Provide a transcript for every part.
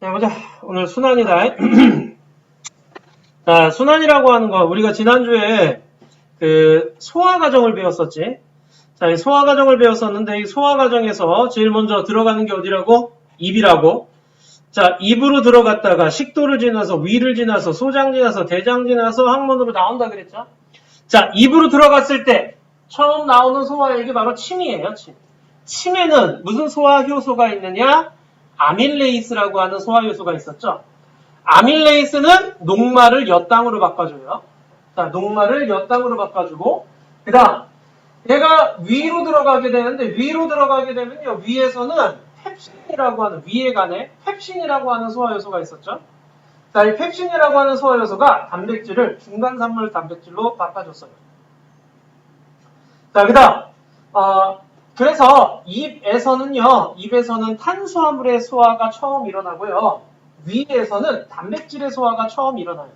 자, 보자. 오늘 순환이다. 자, 순환이라고 하는 거, 우리가 지난주에 그 소화 과정을 배웠었지. 자, 이 소화 과정을 배웠었는데, 이 소화 과정에서 제일 먼저 들어가는 게 어디라고? 입이라고. 자, 입으로 들어갔다가 식도를 지나서 위를 지나서 소장 지나서 대장 지나서 항문으로 나온다 그랬죠? 자, 입으로 들어갔을 때 처음 나오는 소화액이 바로 침이에요, 침. 침에는 무슨 소화 효소가 있느냐? 아밀레이스라고 하는 소화 효소가 있었죠. 아밀레이스는 녹말을 엿당으로 바꿔줘요. 자, 녹말을 엿당으로 바꿔주고, 그 다음, 얘가 위로 들어가게 되는데, 위로 들어가게 되면요, 위에서는 펩신이라고 하는, 위에 간에 펩신이라고 하는 소화 효소가 있었죠. 자, 이 펩신이라고 하는 소화 효소가 단백질을 중간산물 단백질로 바꿔줬어요. 자, 그 다음, 그래서 입에서는 탄수화물의 소화가 처음 일어나고요. 위에서는 단백질의 소화가 처음 일어나요.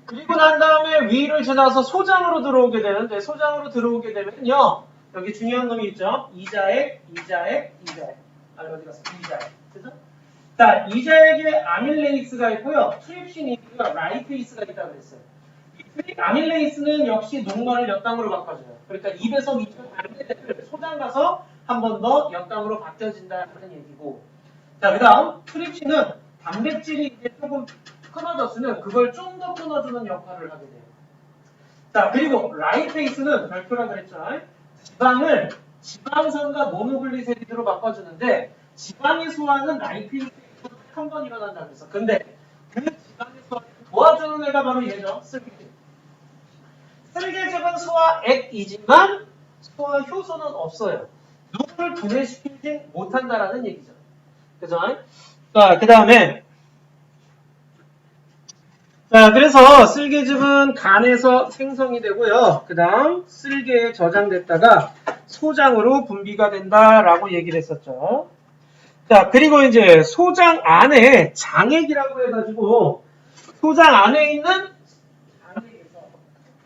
그리고 난 다음에 위를 지나서 소장으로 들어오게 되는데, 소장으로 들어오게 되면요, 여기 중요한 놈이 있죠. 이자액. 어디 갔어? 이자액. 그죠? 자, 이자액에 아밀레이스가 있고요. 트립신이 있고요. 라이페이스가 있다고 그랬어요. 아밀레이스는 역시 녹말을 엿당으로 바꿔줘요. 그러니까 입에서 밑으로 가는 데를 소장 가서 한 번 더 엿당으로 바뀌어진다는 얘기고. 자, 그 다음 트립신은 단백질이 이제 조금 끊어졌으면 그걸 좀 더 끊어주는 역할을 하게 돼요. 자, 그리고 라이페이스는 별표라 그랬죠. 지방을 지방산과 모노글리세리드로 바꿔주는데, 지방의 소화는 라이페이스로 한 번 일어난다 그랬어. 근데 그 지방의 소화를 도와주는 애가 바로 얘죠. 쓸개즙. 쓸개즙은 소화액이지만 소화 효소는 없어요. 누구를 분해시키지 못한다라는 얘기죠. 그죠? 자, 그 다음에 자, 그래서 쓸개즙은 간에서 생성이 되고요. 그 다음 쓸개에 저장됐다가 소장으로 분비가 된다라고 얘기를 했었죠. 자, 그리고 이제 소장 안에 장액이라고 해가지고 소장 안에 있는 장액에서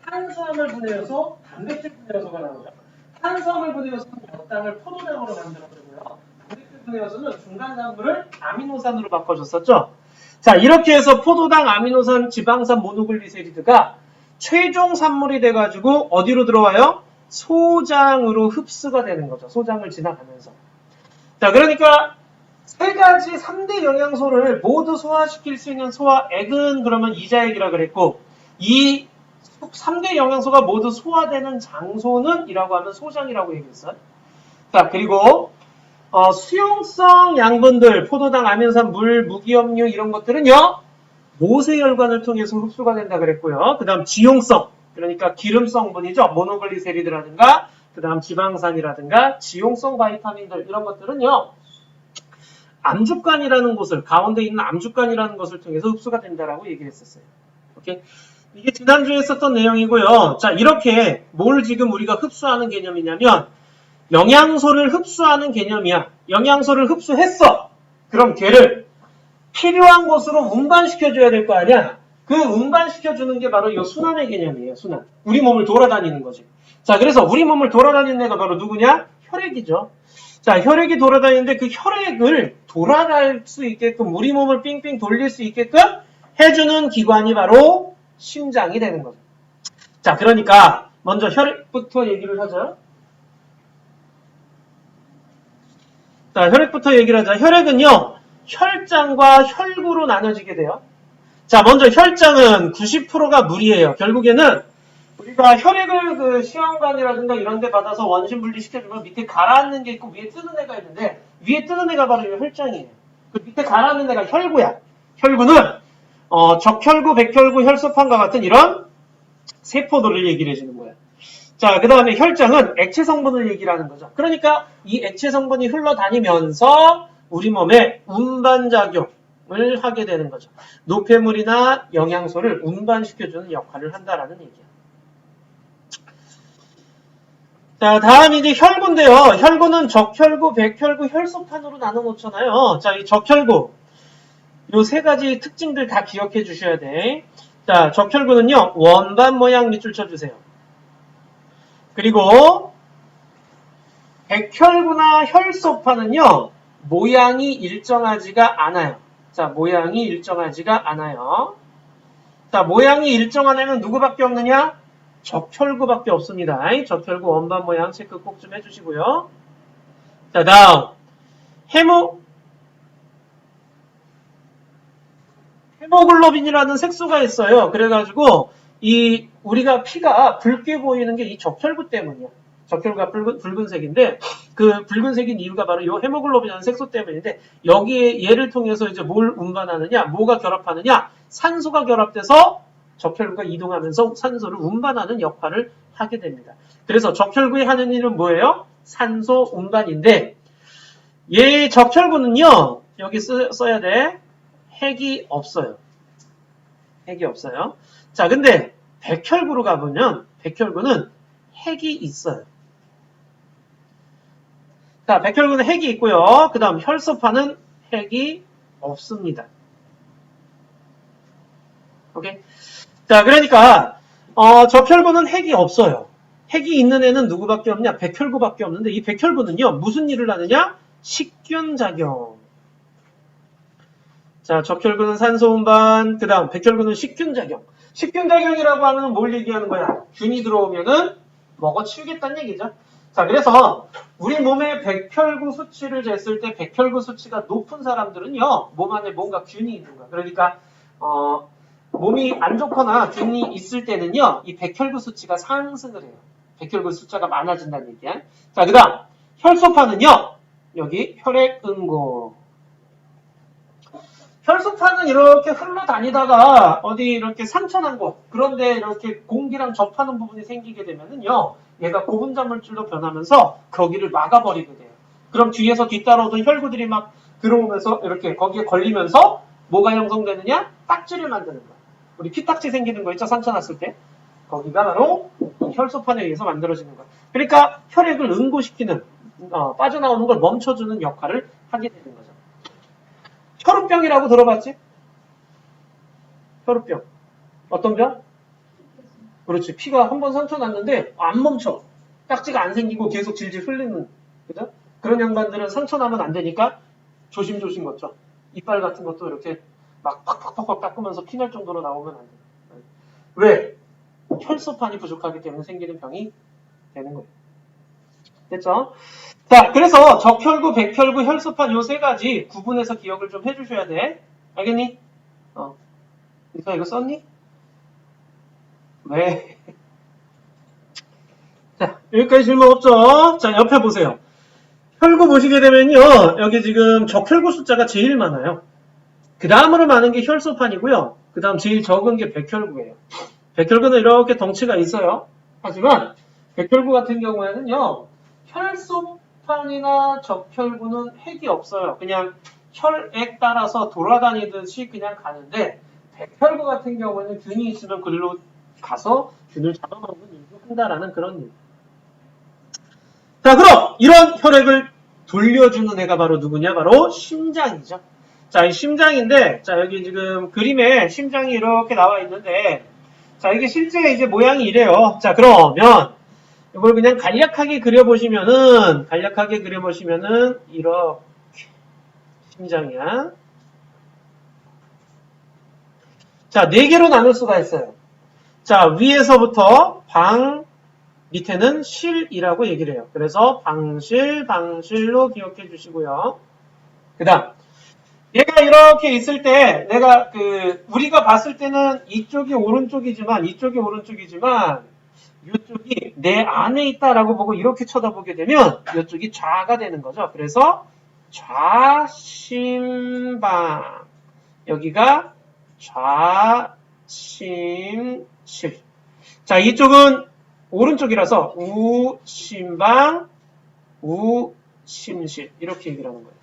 탄수화물 분해효소, 단백질 분해효소가 나오죠. 탄수화물 분해효소는 엿당을 포도당으로 만들어주고요. 단백질 분해효소는 중간산물을 아미노산으로 바꿔줬었죠. 자, 이렇게 해서 포도당, 아미노산, 지방산, 모노글리세리드가 최종 산물이 돼가지고 어디로 들어와요? 소장으로 흡수가 되는 거죠. 소장을 지나가면서. 자, 그러니까 세 가지 3대 영양소를 모두 소화시킬 수 있는 소화액은 그러면 이자액이라 그랬고, 이 3대 영양소가 모두 소화되는 장소는 이라고 하면 소장이라고 얘기했어요. 자, 그리고 수용성 양분들, 포도당, 아미노산, 물, 무기염류 이런 것들은요, 모세혈관을 통해서 흡수가 된다 그랬고요. 그 다음 지용성, 그러니까 기름성분이죠. 모노글리세리드라든가, 그 다음 지방산이라든가, 지용성 바이타민들 이런 것들은요, 암죽간이라는 곳을, 가운데 있는 암죽간이라는 것을 통해서 흡수가 된다라고 얘기를 했었어요. 오케이? 이게 지난주에 했었던 내용이고요. 자, 이렇게 뭘 지금 우리가 흡수하는 개념이냐면, 영양소를 흡수하는 개념이야. 영양소를 흡수했어. 그럼 걔를 필요한 곳으로 운반시켜줘야 될 거 아니야? 그 운반시켜주는 게 바로 이 순환의 개념이에요. 순환. 우리 몸을 돌아다니는 거지. 자, 그래서 우리 몸을 돌아다니는 애가 바로 누구냐? 혈액이죠. 자, 혈액이 돌아다니는데 그 혈액을 돌아갈 수 있게끔, 우리 몸을 삥삥 돌릴 수 있게끔 해주는 기관이 바로 심장이 되는 거죠. 자, 그러니까 먼저 혈액부터 얘기를 하죠. 자, 혈액부터 얘기를 하자. 혈액은요, 혈장과 혈구로 나눠지게 돼요. 자, 먼저 혈장은 90%가 물이에요. 결국에는 우리가 혈액을 그 시험관이라든가 이런 데 받아서 원심 분리시켜주면 밑에 가라앉는 게 있고 위에 뜨는 애가 있는데, 위에 뜨는 애가 바로 이 혈장이에요. 그 밑에 가라앉는 애가 혈구야. 혈구는 적혈구, 백혈구, 혈소판과 같은 이런 세포들을 얘기를 해주는 거야. 자, 그 다음에 혈장은 액체 성분을 얘기를 하는 거죠. 그러니까 이 액체 성분이 흘러다니면서 우리 몸에 운반작용을 하게 되는 거죠. 노폐물이나 영양소를 운반시켜주는 역할을 한다라는 얘기예요. 자, 다음 이제 혈구인데요. 혈구는 적혈구, 백혈구, 혈소판으로 나눠 놓잖아요. 자, 이 적혈구. 요 세 가지 특징들 다 기억해 주셔야 돼. 자, 적혈구는요, 원반 모양 밑줄 쳐주세요. 그리고 백혈구나 혈소판은요, 모양이 일정하지가 않아요. 자, 모양이 일정하지가 않아요. 자, 모양이 일정한 애는 누구밖에 없느냐? 적혈구밖에 없습니다. 적혈구 원반 모양 체크 꼭 좀 해주시고요. 자, 다음 헤모글로빈이라는 색소가 있어요. 그래가지고 우리가 피가 붉게 보이는 게 이 적혈구 때문이야. 적혈구가 붉은색인데 그 붉은색인 이유가 바로 이 헤모글로빈이라는 색소 때문인데 여기에 얘를 통해서 이제 뭘 운반하느냐? 뭐가 결합하느냐? 산소가 결합돼서 적혈구가 이동하면서 산소를 운반하는 역할을 하게 됩니다. 그래서 적혈구의 하는 일은 뭐예요? 산소 운반인데 얘 적혈구는요. 여기 써야 돼. 핵이 없어요. 핵이 없어요. 자, 근데 백혈구로 가보면 백혈구는 핵이 있어요. 자, 백혈구는 핵이 있고요. 그 다음 혈소판은 핵이 없습니다. 오케이? 자, 그러니까 적혈구는 핵이 없어요. 핵이 있는 애는 누구밖에 없냐? 백혈구밖에 없는데 이 백혈구는요. 무슨 일을 하느냐? 식균작용. 자, 적혈구는 산소 운반, 그 다음 백혈구는 식균작용. 식균작용이라고 하면 뭘 얘기하는 거야? 균이 들어오면은 먹어치우겠다는 얘기죠. 자, 그래서 우리 몸의 백혈구 수치를 쟀을 때 백혈구 수치가 높은 사람들은요, 몸 안에 뭔가 균이 있는 거야. 그러니까 몸이 안 좋거나 균이 있을 때는요, 이 백혈구 수치가 상승을 해요. 백혈구 숫자가 많아진다는 얘기야. 자, 그 다음 혈소판은요, 여기 혈액응고. 혈소판은 이렇게 흘러다니다가 어디 이렇게 상처난 곳, 그런데 이렇게 공기랑 접하는 부분이 생기게 되면은요, 얘가 고분자물질로 변하면서 거기를 막아버리게 돼요. 그럼 뒤에서 뒤따라오던 혈구들이 막 들어오면서 이렇게 거기에 걸리면서 뭐가 형성되느냐? 딱지를 만드는 거야. 우리 피딱지 생기는 거 있죠? 상처 났을 때. 거기가 바로 혈소판에 의해서 만들어지는 거야. 그러니까 혈액을 응고시키는, 빠져나오는 걸 멈춰주는 역할을 하게 되는 거죠. 혈우병이라고 들어봤지? 혈우병. 어떤 병? 그렇지. 피가 한 번 상처 났는데 안 멈춰. 딱지가 안 생기고 계속 질질 흘리는. 그죠? 그런 양반들은 상처 나면 안 되니까 조심조심 걷죠. 이빨 같은 것도 이렇게 막 팍팍팍팍 닦으면서 피날 정도로 나오면 안 돼. 왜? 혈소판이 부족하기 때문에 생기는 병이 되는 거예요. 됐죠? 자, 그래서 적혈구, 백혈구, 혈소판 요 세 가지 구분해서 기억을 좀 해주셔야 돼. 알겠니? 이사 이거 썼니? 왜? 자, 여기까지 질문 없죠? 자, 옆에 보세요. 혈구 보시게 되면요. 여기 지금 적혈구 숫자가 제일 많아요. 그 다음으로 많은 게 혈소판이고요. 그 다음 제일 적은 게 백혈구예요. 백혈구는 이렇게 덩치가 있어요. 하지만 백혈구 같은 경우에는요. 혈소판이나 적혈구는 핵이 없어요. 그냥 혈액 따라서 돌아다니듯이 그냥 가는데 백혈구 같은 경우에는 균이 있으면 그리로 가서 균을 잡아먹는 일도 한다라는 그런 일. 자, 그럼 이런 혈액을 돌려주는 애가 바로 누구냐? 바로 심장이죠. 자, 이 심장인데, 자, 여기 지금 그림에 심장이 이렇게 나와 있는데, 자, 이게 실제 이제 모양이 이래요. 자, 그러면 이걸 그냥 간략하게 그려보시면은, 이렇게 심장이야. 자, 4개로 나눌 수가 있어요. 자, 위에서부터 밑에는 실이라고 얘기를 해요. 그래서 방실로 기억해 주시고요. 그 다음, 얘가 이렇게 있을 때, 우리가 봤을 때는 이쪽이 오른쪽이지만, 이쪽이 내 안에 있다라고 보고 이렇게 쳐다보게 되면, 이쪽이 좌가 되는 거죠. 그래서 좌심방. 여기가 좌심실. 자, 이쪽은 오른쪽이라서 우심방, 우심실. 이렇게 얘기를 하는 거예요.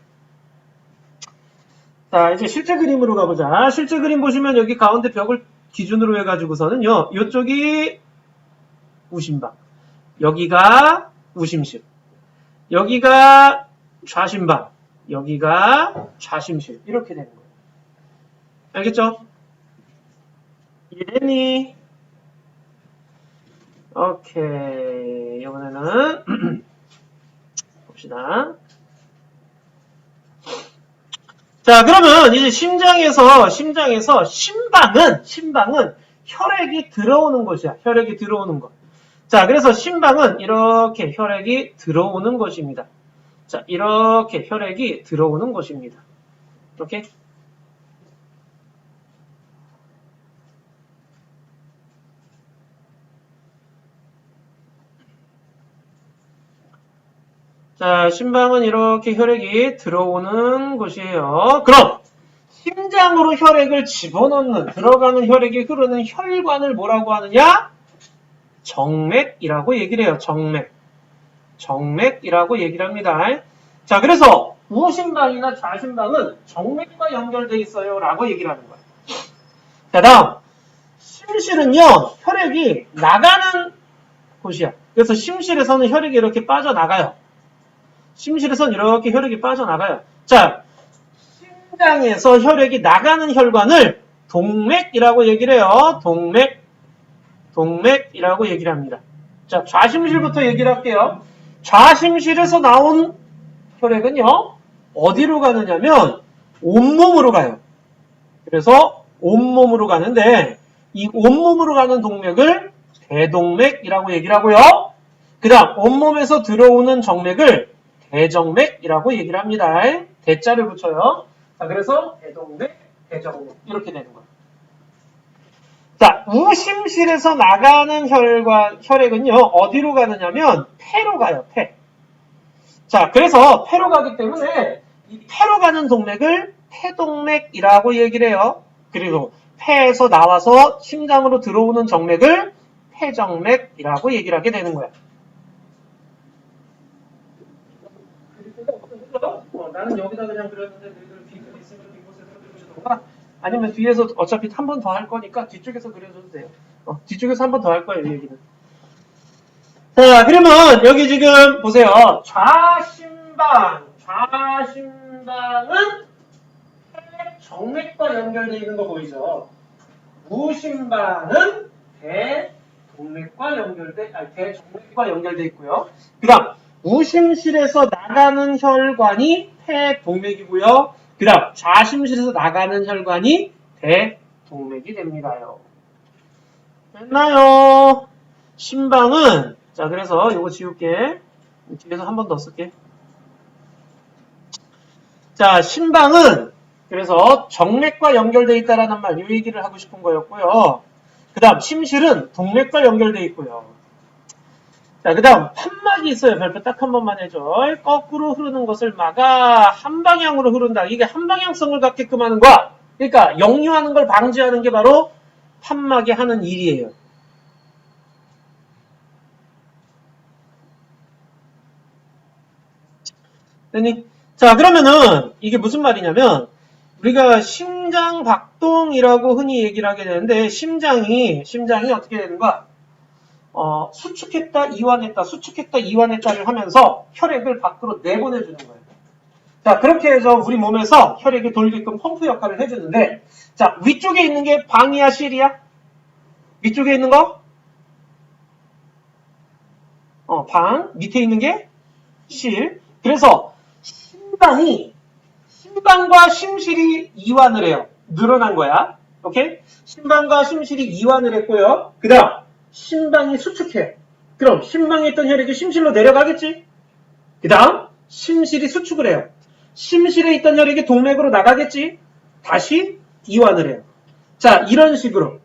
자, 이제 실제 그림으로 가보자. 실제 그림 보시면 여기 가운데 벽을 기준으로 해가지고서는요, 이쪽이 우심방, 여기가 우심실, 여기가 좌심방, 여기가 좌심실. 이렇게 되는 거예요. 알겠죠? 이해됐니? 오케이. 이번에는 봅시다. 자, 그러면 이제 심장은 혈액이 들어오는 곳이야. 혈액이 들어오는 것. 자, 그래서 심방은 이렇게 혈액이 들어오는 것입니다. 자, 이렇게 혈액이 들어오는 것입니다. 오케이? 자, 심방은 이렇게 혈액이 들어오는 곳이에요. 그럼 심장으로 혈액을 집어넣는, 들어가는 혈액이 흐르는 혈관을 뭐라고 하느냐? 정맥이라고 얘기를 해요. 정맥이라고 얘기를 합니다. 자, 그래서 우심방이나 좌심방은 정맥과 연결되어 있어요 라고 얘기를 하는 거예요. 자, 다음 심실은요, 혈액이 나가는 곳이야. 그래서 심실에서는 혈액이 이렇게 빠져나가요. 심실에서는 이렇게 혈액이 빠져나가요. 자, 심장에서 혈액이 나가는 혈관을 동맥이라고 얘기를 해요. 동맥이라고 얘기를 합니다. 자, 좌심실부터 얘기를 할게요. 좌심실에서 나온 혈액은요, 어디로 가느냐면 온몸으로 가요. 그래서 온몸으로 가는데 이 온몸으로 가는 동맥을 대동맥이라고 얘기를 하고요. 그 다음 온몸에서 들어오는 정맥을 대정맥이라고 얘기를 합니다. 대자를 붙여요. 자, 그래서 대동맥, 대정맥 이렇게 되는 거예요. 자, 우심실에서 나가는 혈액은요, 어디로 가느냐면 폐로 가요, 폐. 자, 그래서 폐로 가기 때문에 이 폐로 가는 동맥을 폐동맥이라고 얘기를 해요. 그리고 폐에서 나와서 심장으로 들어오는 정맥을 폐정맥이라고 얘기를 하게 되는 거야. 나는 여기다 그냥 그렸는데 너희들 빈곳 있으면 빈곳에서 그려주던가 아니면 뒤에서 어차피 한 번 더 할 거니까 뒤쪽에서 그려줘도 돼요. 뒤쪽에서 한 번 더 할 거예요, 이 얘기는. 자, 그러면 여기 지금 보세요. 좌심방은 정맥과 연결되어 있는 거 보이죠? 우심방은 대동맥과 대정맥과 연결되어 있고요. 그 다음 우심실에서 나가는 혈관이 폐동맥이고요. 그 다음 좌심실에서 나가는 혈관이 대동맥이 됩니다요. 됐나요? 심방은 자, 그래서 이거 지울게. 뒤에서 한 번 더 쓸게. 자, 심방은 그래서 정맥과 연결되어 있다라는 말, 이 얘기를 하고 싶은 거였고요. 그 다음 심실은 동맥과 연결되어 있고요. 자, 그 다음 판막이 있어요. 별표 딱 한 번만 해줘. 거꾸로 흐르는 것을 막아 한 방향으로 흐른다. 이게 한 방향성을 갖게끔 하는 거야. 그러니까 역류하는 걸 방지하는 게 바로 판막이 하는 일이에요. 됐니? 자, 그러면은 이게 무슨 말이냐면 우리가 심장박동이라고 흔히 얘기를 하게 되는데 심장이 어떻게 되는 거야? 수축했다, 이완했다, 수축했다, 이완했다를 하면서 혈액을 밖으로 내보내주는 거예요. 자, 그렇게 해서 우리 몸에서 혈액이 돌게끔 펌프 역할을 해주는데, 자, 위쪽에 있는 게 방이야, 실이야? 위쪽에 있는 거? 방. 밑에 있는 게 실. 그래서 심방과 심실이 이완을 해요. 늘어난 거야. 오케이? 심방과 심실이 이완을 했고요. 그 다음 심방이 수축해. 그럼 심방에 있던 혈액이 심실로 내려가겠지? 그 다음 심실이 수축을 해요. 심실에 있던 혈액이 동맥으로 나가겠지? 다시 이완을 해요. 자, 이런 식으로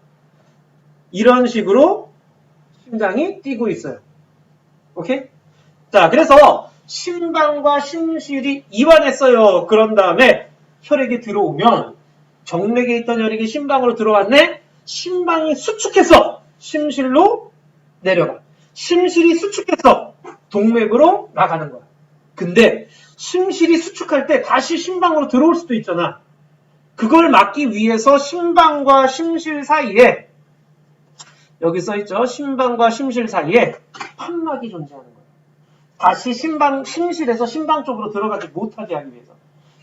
심장이 뛰고 있어요. 오케이? 자, 그래서 심방과 심실이 이완했어요. 그런 다음에 혈액이 들어오면 정맥에 있던 혈액이 심방으로 들어왔네? 심방이 수축해서 심실로 내려가. 심실이 수축해서 동맥으로 나가는 거야. 근데 심실이 수축할 때 다시 심방으로 들어올 수도 있잖아. 그걸 막기 위해서 심방과 심실 사이에 여기 써있죠. 심방과 심실 사이에 판막이 존재하는 거야. 다시 심실에서 심방 쪽으로 들어가지 못하게 하기 위해서.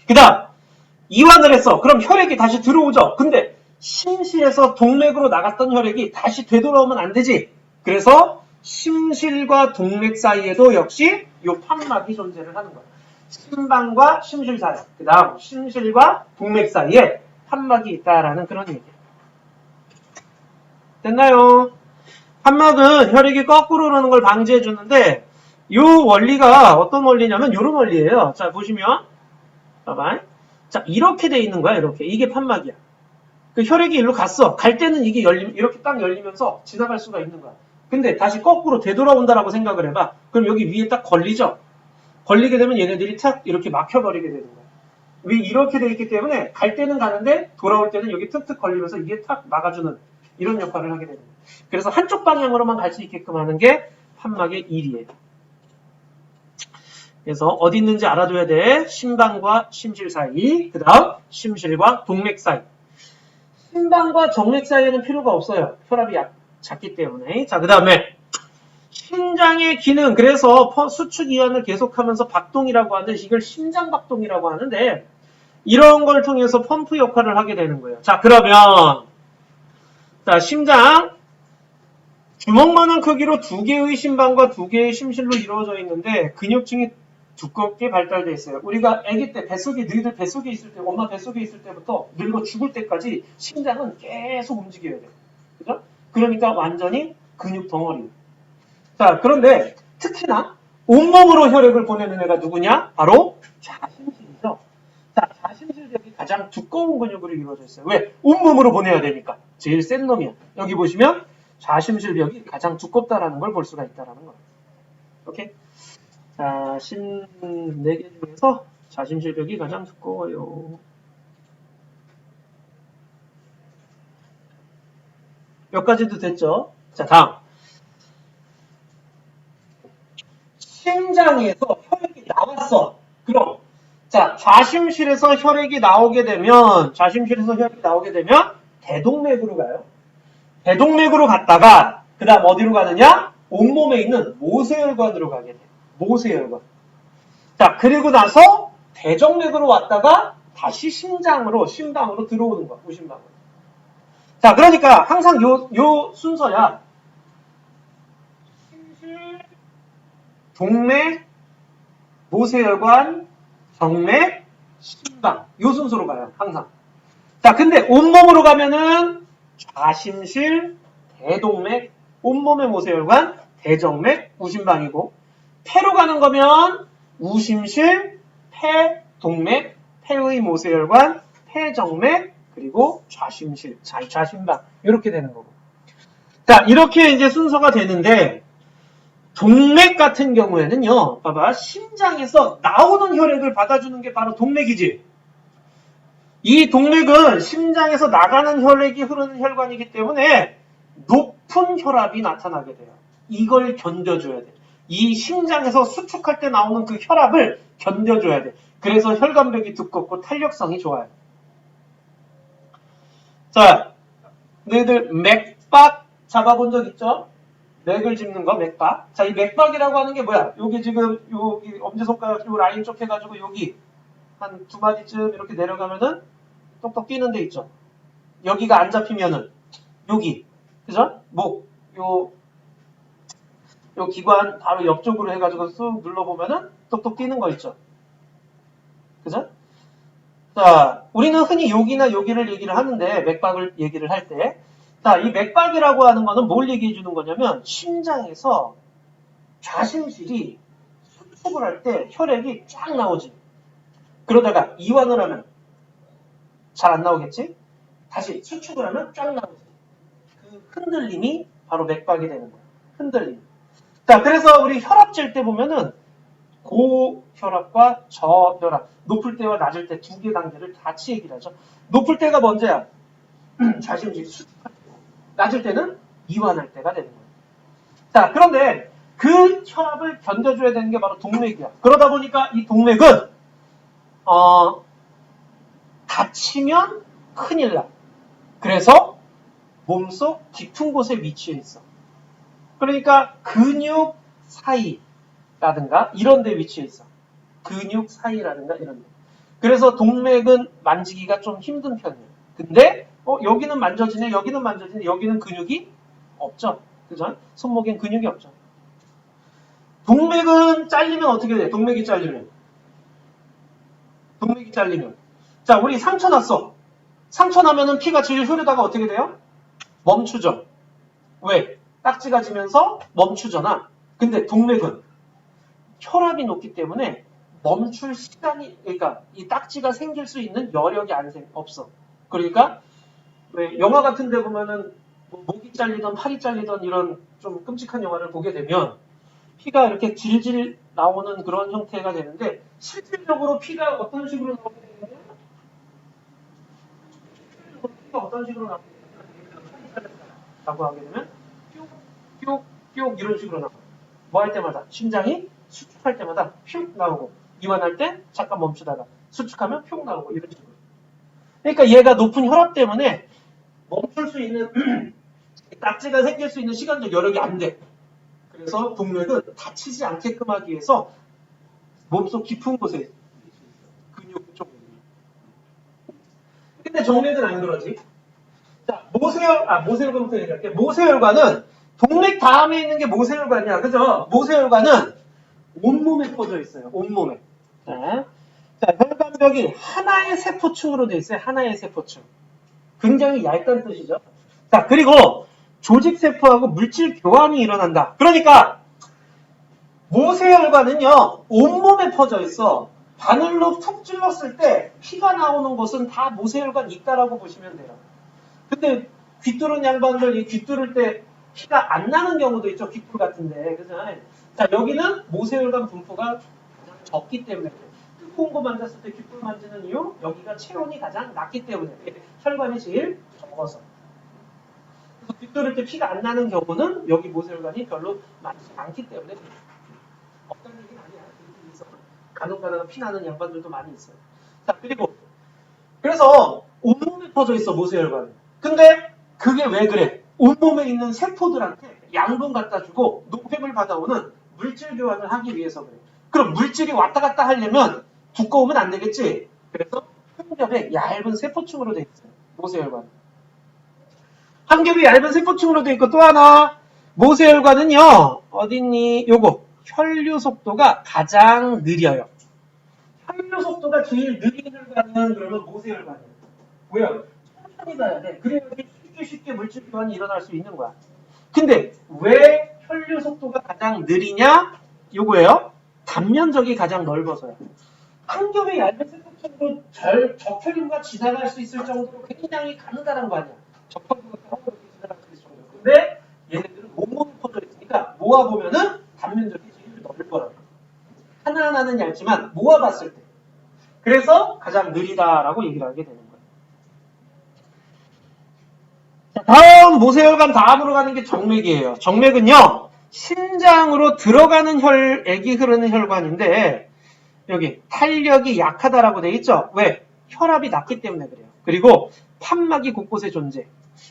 그 다음 이완을 했어. 그럼 혈액이 다시 들어오죠. 근데 심실에서 동맥으로 나갔던 혈액이 다시 되돌아오면 안 되지. 그래서 심실과 동맥 사이에도 역시 이 판막이 존재를 하는 거야. 심방과 심실 사이, 그 다음 심실과 동맥 사이에 판막이 있다라는 그런 얘기예요. 됐나요? 판막은 혈액이 거꾸로 흐르는 걸 방지해 주는데 이 원리가 어떤 원리냐면 이런 원리예요. 자, 보시면 봐봐. 자, 이렇게 돼 있는 거야. 이렇게. 이게 판막이야. 그 혈액이 일로 갔어. 갈 때는 이게 이렇게 딱 열리면서 지나갈 수가 있는 거야. 근데 다시 거꾸로 되돌아온다라고 생각을 해봐. 그럼 여기 위에 딱 걸리죠? 걸리게 되면 얘네들이 탁 이렇게 막혀버리게 되는 거야. 왜 이렇게 돼 있기 때문에 갈 때는 가는데 돌아올 때는 여기 툭툭 걸리면서 이게 탁 막아주는 이런 역할을 하게 되는 거야. 그래서 한쪽 방향으로만 갈 수 있게끔 하는 게 판막의 일이에요. 그래서 어디 있는지 알아둬야 돼. 심방과 심실 사이, 그 다음 심실과 동맥 사이. 심방과 정맥 사이에는 필요가 없어요. 혈압이 작기 때문에. 자, 그 다음에 심장의 기능. 그래서 수축 이완을 계속하면서 박동이라고 하는데 이걸 심장박동이라고 하는데 이런 걸 통해서 펌프 역할을 하게 되는 거예요. 자, 그러면 자, 심장 주먹만한 크기로 두 개의 심방과 두 개의 심실로 이루어져 있는데 근육층이 두껍게 발달되어 있어요. 우리가 아기 때 뱃속에 너희들 뱃속에 있을 때 엄마 뱃속에 있을 때부터 늙어 죽을 때까지 심장은 계속 움직여야 돼요. 그죠? 그러니까 완전히 근육 덩어리. 자, 그런데 특히나 온몸으로 혈액을 보내는 애가 누구냐? 바로 좌심실이죠. 자, 좌심실벽이 가장 두꺼운 근육으로 이루어져 있어요. 왜? 온몸으로 보내야 되니까. 제일 센 놈이야. 여기 보시면 좌심실벽이 가장 두껍다라는 걸 볼 수가 있다라는 거예요. 오케이? 자, 14개 중에서 좌심실벽이 가장 두꺼워요. 몇 가지도 됐죠? 자, 다음. 심장에서 혈액이 나왔어. 그럼, 자, 좌심실에서 혈액이 나오게 되면, 대동맥으로 가요. 대동맥으로 갔다가, 그 다음 어디로 가느냐? 온몸에 있는 모세혈관으로 가게 돼요. 모세혈관. 자, 그리고 나서 대정맥으로 왔다가 다시 심방으로 들어오는 거야. 우심방으로. 자, 그러니까 항상 요 순서야. 심실, 동맥, 모세혈관, 정맥, 심방. 요 순서로 가요. 항상. 자, 근데 온몸으로 가면은 좌심실, 대동맥, 온몸의 모세혈관, 대정맥, 우심방이고 폐로 가는 거면 우심실, 폐, 동맥, 폐의 모세혈관, 폐정맥, 그리고 좌심실, 좌심방 이렇게 되는 거고. 자, 이렇게 이제 순서가 되는데 동맥 같은 경우에는요. 봐봐. 심장에서 나오는 혈액을 받아주는 게 바로 동맥이지. 이 동맥은 심장에서 나가는 혈액이 흐르는 혈관이기 때문에 높은 혈압이 나타나게 돼요. 이걸 견뎌줘야 돼. 이 심장에서 수축할 때 나오는 그 혈압을 견뎌줘야 돼. 그래서 혈관벽이 두껍고 탄력성이 좋아요. 자, 너희들 맥박 잡아본 적 있죠? 맥을 짚는 거, 맥박. 자, 이 맥박이라고 하는 게 뭐야? 여기 지금, 여기 엄지손가락 요 라인 쪽 해가지고 여기 한 두 마디쯤 이렇게 내려가면은 똑똑 뛰는 데 있죠? 여기가 안 잡히면은 여기, 그죠? 목, 요 기관 바로 옆쪽으로 해가지고 쑥 눌러보면은 똑똑 뛰는 거 있죠? 그죠? 자, 우리는 흔히 여기나 여기를 얘기를 하는데, 맥박을 얘기를 할 때. 자, 이 맥박이라고 하는 거는 뭘 얘기해 주는 거냐면, 심장에서 좌심실이 수축을 할 때 혈액이 쫙 나오지. 그러다가 이완을 하면 잘 안 나오겠지? 다시 수축을 하면 쫙 나오지. 그 흔들림이 바로 맥박이 되는 거야. 흔들림. 자, 그래서 우리 혈압 잴 때 보면은 고혈압과 저혈압, 높을 때와 낮을 때 두 개 단계를 같이 얘기를 하죠. 높을 때가 먼저야. 좌심실이 수축할 때. 낮을 때는 이완할 때가 되는 거예요. 자, 그런데 그 혈압을 견뎌줘야 되는 게 바로 동맥이야. 그러다 보니까 이 동맥은 다치면 큰일 나. 그래서 몸속 깊은 곳에 위치해 있어. 그러니까 근육 사이라든가 이런 데 위치해 있어. 근육 사이라든가 이런 데. 그래서 동맥은 만지기가 좀 힘든 편이에요. 근데 여기는 만져지네, 여기는 만져지네, 여기는 근육이 없죠. 그죠? 손목엔 근육이 없죠. 동맥은 잘리면 어떻게 돼? 동맥이 잘리면 목이 잘리면. 자, 우리 상처 났어. 상처 나면은 피가 질질 흐르다가 어떻게 돼요? 멈추죠. 왜? 딱지가 지면서 멈추잖아. 근데 동맥은 혈압이 높기 때문에 멈출 시간이, 그러니까 이 딱지가 생길 수 있는 여력이 없어. 그러니까 왜 영화 같은 데 보면은 뭐 목이 잘리던 팔이 잘리던 이런 좀 끔찍한 영화를 보게 되면 피가 이렇게 질질 나오는 그런 형태가 되는데 실질적으로 피가 어떤 식으로 나오게 되냐면 피가 어떤 식으로 나오게 되냐면 라고 하게 되면 뿅뿅뿅 이런 식으로 나와. 뭐 할 때마다 심장이 수축할 때마다 휙 나오고 이완할 때 잠깐 멈추다가 수축하면 휙 나오고 이런 식으로. 그러니까 얘가 높은 혈압 때문에 멈출 수 있는 딱지가 생길 수 있는 시간적 여력이 안 돼. 그래서 동맥은 다치지 않게끔 하기 위해서 몸속 깊은 곳에 근육 쪽에. 근데 정맥은 안 그러지. 자, 모세혈관부터 얘기할게. 모세혈관은 동맥 다음에 있는 게 모세혈관이야. 그죠? 모세혈관은 온몸에 퍼져 있어요. 온몸에. 자, 혈관벽이 하나의 세포층으로 되어 있어요. 하나의 세포층. 굉장히 얇다는 뜻이죠. 자, 그리고 조직세포하고 물질 교환이 일어난다. 그러니까 모세혈관은요, 온몸에 퍼져 있어. 바늘로 툭 찔렀을 때 피가 나오는 곳은 다 모세혈관 있다라고 보시면 돼요. 근데 귀 뚫은 양반들 이 귀 뚫을 때 피가 안 나는 경우도 있죠. 귓불 같은데. 그죠? 자, 여기는 모세혈관 분포가 가장 적기 때문에 그래요. 뜨거운 거 만졌을 때 귓불 만지는 이유? 여기가 체온이 가장 낮기 때문에. 혈관이 제일 적어서. 그래서 귀 뚫을 때 피가 안 나는 경우는 여기 모세혈관이 별로 많지 않기 때문에 없다는 얘기는 아니야. 있어. 간혹 가다가 피 나는 양반들도 많이 있어요. 자, 그리고 그래서 온몸에 퍼져 있어 모세혈관은. 근데 그게 왜 그래? 온몸에 있는 세포들한테 양분 갖다 주고 노폐물 받아오는 물질 교환을 하기 위해서 그래. 그럼 물질이 왔다 갔다 하려면 두꺼우면 안 되겠지? 그래서 한 겹에 얇은 세포층으로 돼 있어요. 모세혈관. 한 겹이 얇은 세포층으로 돼 있고 또 하나 모세혈관은요. 어딨니? 요거 혈류 속도가 가장 느려요. 혈류 속도가 제일 느린 혈관은 그러면 모세혈관이에요. 왜요? 천천히 가야 돼. 그래야지 쉽게 물질 교환이 일어날 수 있는 거야. 근데 왜 혈류 속도가 가장 느리냐? 요거예요. 단면적이 가장 넓어서요. 한 겹의 얇은 세포층으로 적혈류가 지나갈 수 있을 정도로 굉장히 가느다란 거 아니야. 적혈류가 한꺼번에 지나갈 수 있을 정도. 근데 얘네들은 몸몸이 퍼져 있으니까 모아보면은 단면적이 제일 넓어요. 하나하나는 얇지만 모아봤을 때. 그래서 가장 느리다라고 얘기를 하게 되는 거예요. 자, 다음 모세혈관 다음으로 가는 게 정맥이에요. 정맥은요. 심장으로 들어가는 액이 흐르는 혈관인데 여기 탄력이 약하다라고 돼 있죠. 왜? 혈압이 낮기 때문에 그래요. 그리고 판막이 곳곳에 존재.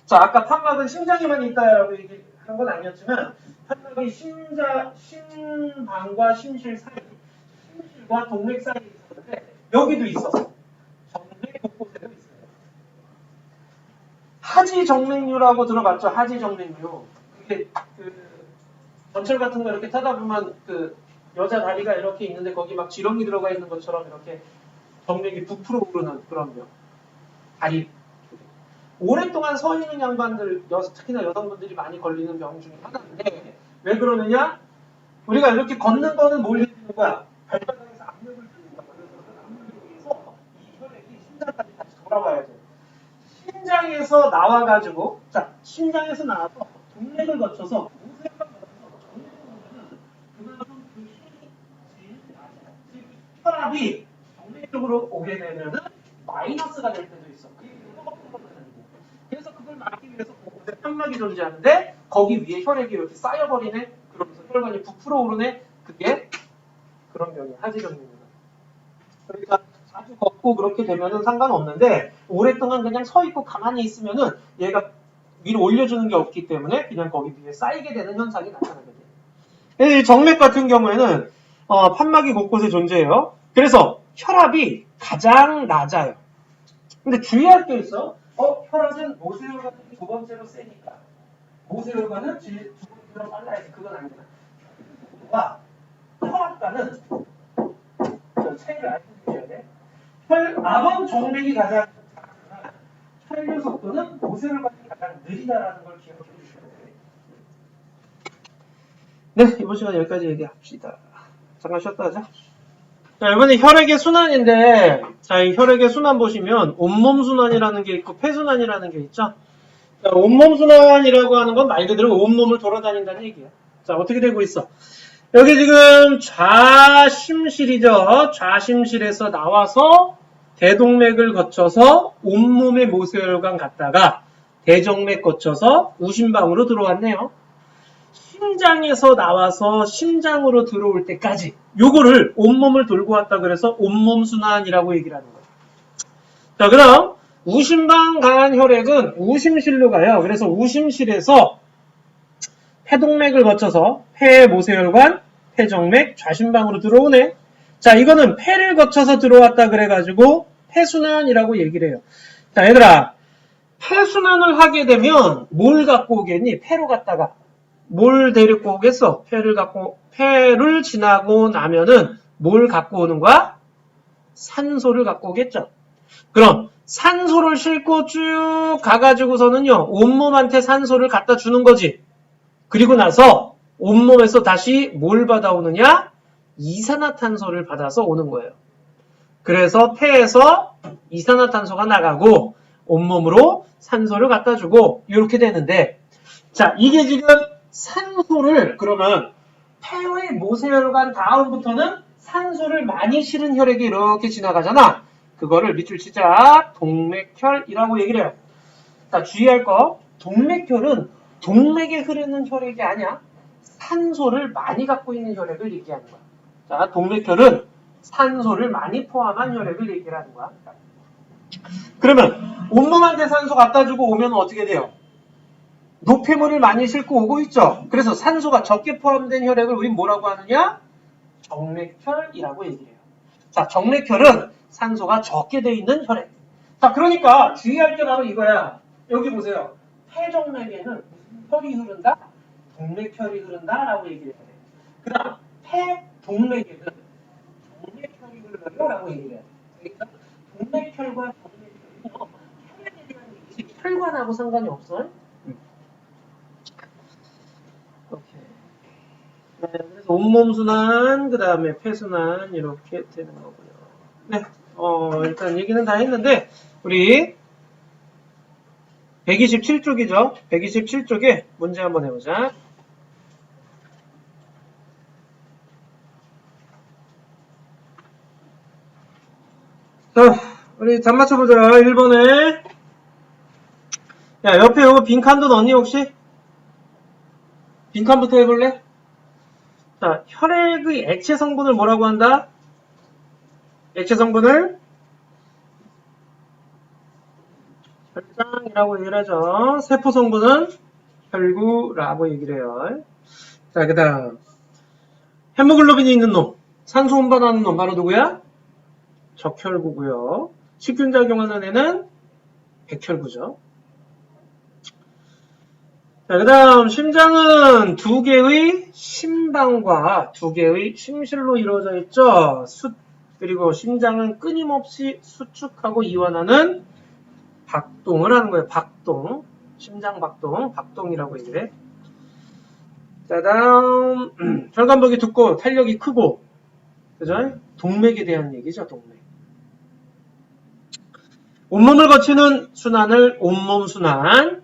자, 아까 판막은 심장에만 있다라고 얘기한 건 아니었지만 판막이 심방과 심실 사이, 심실과 동맥 사이에 있었는데 여기도 있었어. 정맥 곳곳에도 있어요. 하지정맥류라고 들어봤죠? 하지정맥류. 그게 전철 같은 거 이렇게 타다 보면 여자 다리가 이렇게 있는데 거기 막 지렁이 들어가 있는 것처럼 이렇게 정맥이 부풀어 오르는 그런 병. 다리. 오랫동안 서 있는 양반들, 특히나 여성분들이 많이 걸리는 병 중에 하나인데 왜 그러느냐? 우리가 이렇게 걷는 거는 뭘 해주는 거야? 발바닥에서 압력을 주는 거야. 그래서 그 압력에 의해서 이 혈액이 심장까지 다시 돌아와야 돼. 심장에서 나와가지고, 자, 심장에서 나와서 동맥을 거쳐서 모세혈관 거쳐서 정맥을 오면은 그만큼 그 힘이 제일 낮아요. 즉, 혈압이 정맥 쪽으로 오게 되면은 마이너스가 될 때도 있어. 그래서 그걸 막기 위해서 곳곳에 판막이 존재하는데 거기 위에 혈액이 이렇게 쌓여버리네. 그러면서 혈관이 부풀어 오르네. 그게 그런 병이야. 하지병입니다. 그러니까 자주 걷고 그렇게 되면은 상관없는데 오랫동안 그냥 서 있고 가만히 있으면은 얘가 위로 올려주는 게 없기 때문에 그냥 거기 위에 쌓이게 되는 현상이 나타나게 돼요. 이 정맥 같은 경우에는 판막이 곳곳에 존재해요. 그래서 혈압이 가장 낮아요. 근데 주의할 게 있어. 혈압은 모세혈관이 두 번째로 세니까 모세혈관은 두 번째로 빨라야지. 그건 아니잖아. 혈압과는 차이를 알고 계셔야 돼. 압은 정맥이 가장 혈류 속도는 모세혈관이 가장 느리다라는 걸 기억해 주셔야 돼요. 네, 이번 시간 여기까지 얘기합시다. 잠깐 쉬었다 하자. 자, 이번에 혈액의 순환인데, 자, 이 혈액의 순환 보시면 온몸 순환이라는 게 있고 폐순환이라는 게 있죠. 자, 온몸 순환이라고 하는 건 말 그대로 온몸을 돌아다닌다는 얘기예요. 자, 어떻게 되고 있어? 여기 지금 좌심실이죠. 좌심실에서 나와서 대동맥을 거쳐서 온몸의 모세혈관 갔다가 대정맥 거쳐서 우심방으로 들어왔네요. 심장에서 나와서 심장으로 들어올 때까지 요거를 온몸을 돌고 왔다 그래서 온몸 순환이라고 얘기를 하는 거예요. 자, 그럼 우심방 강한 혈액은 우심실로 가요. 그래서 우심실에서 폐동맥을 거쳐서 폐 모세혈관, 폐정맥, 좌심방으로 들어오네. 자, 이거는 폐를 거쳐서 들어왔다 그래가지고 폐순환이라고 얘기를 해요. 자, 얘들아, 폐순환을 하게 되면 뭘 갖고 오겠니? 폐로 갔다가 뭘 데리고 오겠어? 폐를 지나고 나면은 뭘 갖고 오는 거야? 산소를 갖고 오겠죠. 그럼 산소를 싣고 쭉 가가지고서는요, 온몸한테 산소를 갖다 주는 거지. 그리고 나서 온몸에서 다시 뭘 받아오느냐? 이산화탄소를 받아서 오는 거예요. 그래서 폐에서 이산화탄소가 나가고 온몸으로 산소를 갖다 주고 이렇게 되는데, 자, 이게 지금 산소를 그러면 폐의 모세혈관 다음부터는 산소를 많이 실은 혈액이 이렇게 지나가잖아. 그거를 밑줄 치자 동맥혈이라고 얘기를 해요. 자, 주의할 거, 동맥혈은 동맥에 흐르는 혈액이 아니야. 산소를 많이 갖고 있는 혈액을 얘기하는 거야. 자, 동맥혈은 산소를 많이 포함한 혈액을 얘기하는 거야. 그러면 온몸한테 산소 갖다 주고 오면 어떻게 돼요? 노폐물을 많이 싣고 오고 있죠. 그래서 산소가 적게 포함된 혈액을 우린 뭐라고 하느냐? 정맥혈이라고 얘기해요. 자, 정맥혈은 산소가 적게 돼 있는 혈액. 자, 그러니까 주의할 게 바로 이거야. 여기 보세요. 폐정맥에는 혈이 흐른다? 동맥혈이 흐른다라고 얘기를 해요. 그 다음 폐동맥에는 동맥혈이 흐른다고 라고 얘기를 해요. 그러니까 동맥혈과 동맥혈이 혈액이라는 게 혈관하고 상관이 없어요. 오케이. 네, 그래서 온몸 순환, 그 다음에 폐순환 이렇게 되는 거고요. 네, 일단 얘기는 다 했는데 우리 127쪽이죠. 127쪽에 문제 한번 해보자. 자, 우리 답 맞춰보자. 1번에 야, 옆에 요거 빈칸도 넣니 혹시? 빈칸부터 해볼래? 자, 혈액의 액체 성분을 뭐라고 한다? 액체 성분을 혈장이라고 얘기를 하죠. 세포 성분은 혈구라고 얘기를 해요. 자, 그 다음 헤모글로빈이 있는 놈, 산소 운반하는 놈 바로 누구야? 적혈구고요. 식균작용하는 애는 백혈구죠. 자, 그 다음 심장은 두 개의 심방과 두 개의 심실로 이루어져 있죠. 그리고 심장은 끊임없이 수축하고 이완하는 박동을 하는 거예요. 박동. 심장 박동. 박동이라고 얘기를 해. 자, 다음 혈관벽이 두껍고 탄력이 크고, 그죠? 동맥에 대한 얘기죠. 동맥. 온몸을 거치는 순환을 온몸 순환,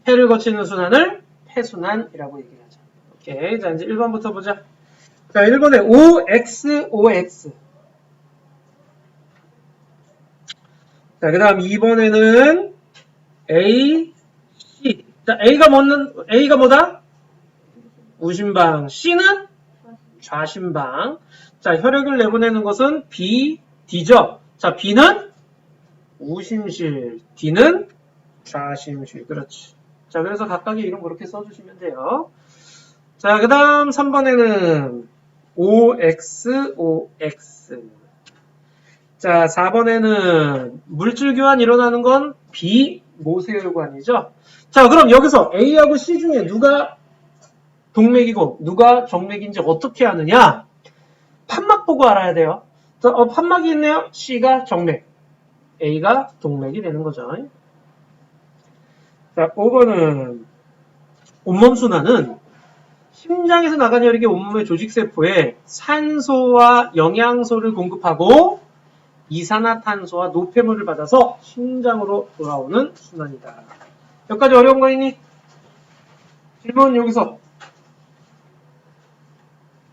폐를 거치는 순환을 폐순환이라고 얘기를 하죠. 오케이. 자, 이제 1번부터 보자. 자, 1번에 OXOX. 자, 그 다음 2번에는 A, C. 자, A가 뭐다? 우심방. C는 좌심방. 자, 혈액을 내보내는 것은 B, D죠. 자, B는 우심실, D는 좌심실. 그렇지. 자, 그래서 각각의 이름 그렇게 써주시면 돼요. 자, 그 다음 3번에는 OXOX. 자, 4번에는 물질 교환 일어나는 건 비모세혈관이죠. 자, 그럼 여기서 A하고 C 중에 누가 동맥이고 누가 정맥인지 어떻게 아느냐? 판막 보고 알아야 돼요. 자, 판막이 있네요. C가 정맥, A가 동맥이 되는 거죠. 자, 5번은 온몸순환은 심장에서 나간 혈액이 온몸의 조직세포에 산소와 영양소를 공급하고 이산화탄소와 노폐물을 받아서 심장으로 돌아오는 순환이다. 여기까지 어려운 거 있니? 질문 여기서.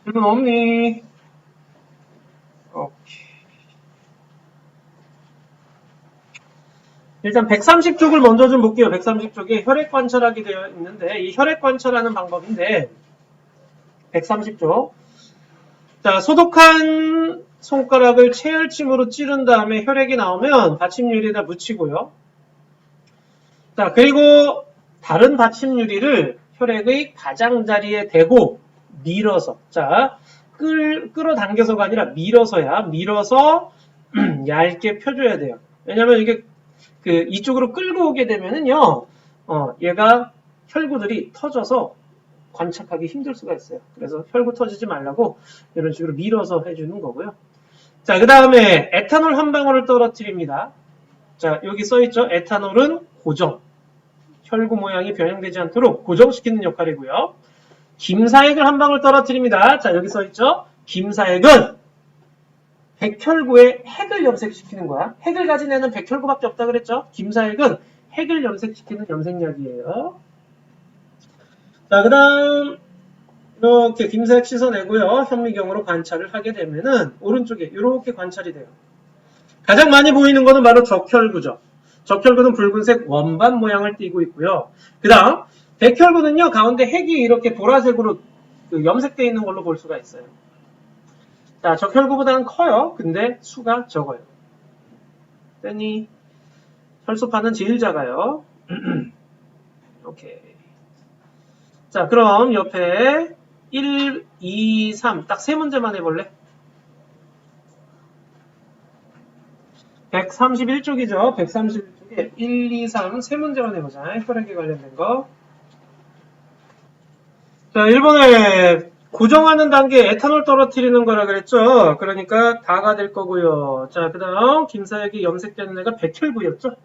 질문 없니? 오케이. 일단 130쪽을 먼저 좀 볼게요. 130쪽에 혈액 관찰하게 되어 있는데 이 혈액 관찰하는 방법인데 130쪽. 자, 소독한 손가락을 체열침으로 찌른 다음에 혈액이 나오면 받침유리에다 묻히고요. 자, 그리고 다른 받침유리를 혈액의 가장자리에 대고 밀어서, 자, 끌어당겨서가 아니라 밀어서 얇게 펴줘야 돼요. 왜냐면 이게 이쪽으로 끌고 오게 되면은요, 얘가 혈구들이 터져서 관착하기 힘들 수가 있어요. 그래서 혈구 터지지 말라고 이런 식으로 밀어서 해주는 거고요. 자, 그 다음에 에탄올 한 방울을 떨어뜨립니다. 자, 여기 써있죠? 에탄올은 고정. 혈구 모양이 변형되지 않도록 고정시키는 역할이고요. 김사액을 한 방울 떨어뜨립니다. 자, 여기 써있죠? 김사액은 백혈구의 핵을 염색시키는 거야. 핵을 가진 애는 백혈구밖에 없다 그랬죠? 김사액은 핵을 염색시키는 염색약이에요. 자, 그 다음 이렇게 김사액 씻어내고요. 현미경으로 관찰을 하게 되면은 오른쪽에 이렇게 관찰이 돼요. 가장 많이 보이는 거는 바로 적혈구죠. 적혈구는 붉은색 원반 모양을 띠고 있고요. 그 다음 백혈구는요. 가운데 핵이 이렇게 보라색으로 염색되어 있는 걸로 볼 수가 있어요. 자, 적혈구보다는 커요. 근데 수가 적어요. 뺐니? 혈소판은 제일 작아요. 오케이. 자, 그럼 옆에 1, 2, 3 딱 세 문제만 해볼래? 131쪽이죠. 131쪽에 1, 2, 3 세 문제만 해보자. 혈액에 관련된 거. 자, 1번에 고정하는 단계 에탄올 떨어뜨리는 거라 그랬죠. 그러니까 다가 될 거고요. 자, 그 다음 김사액이 염색되는 애가 백혈구였죠.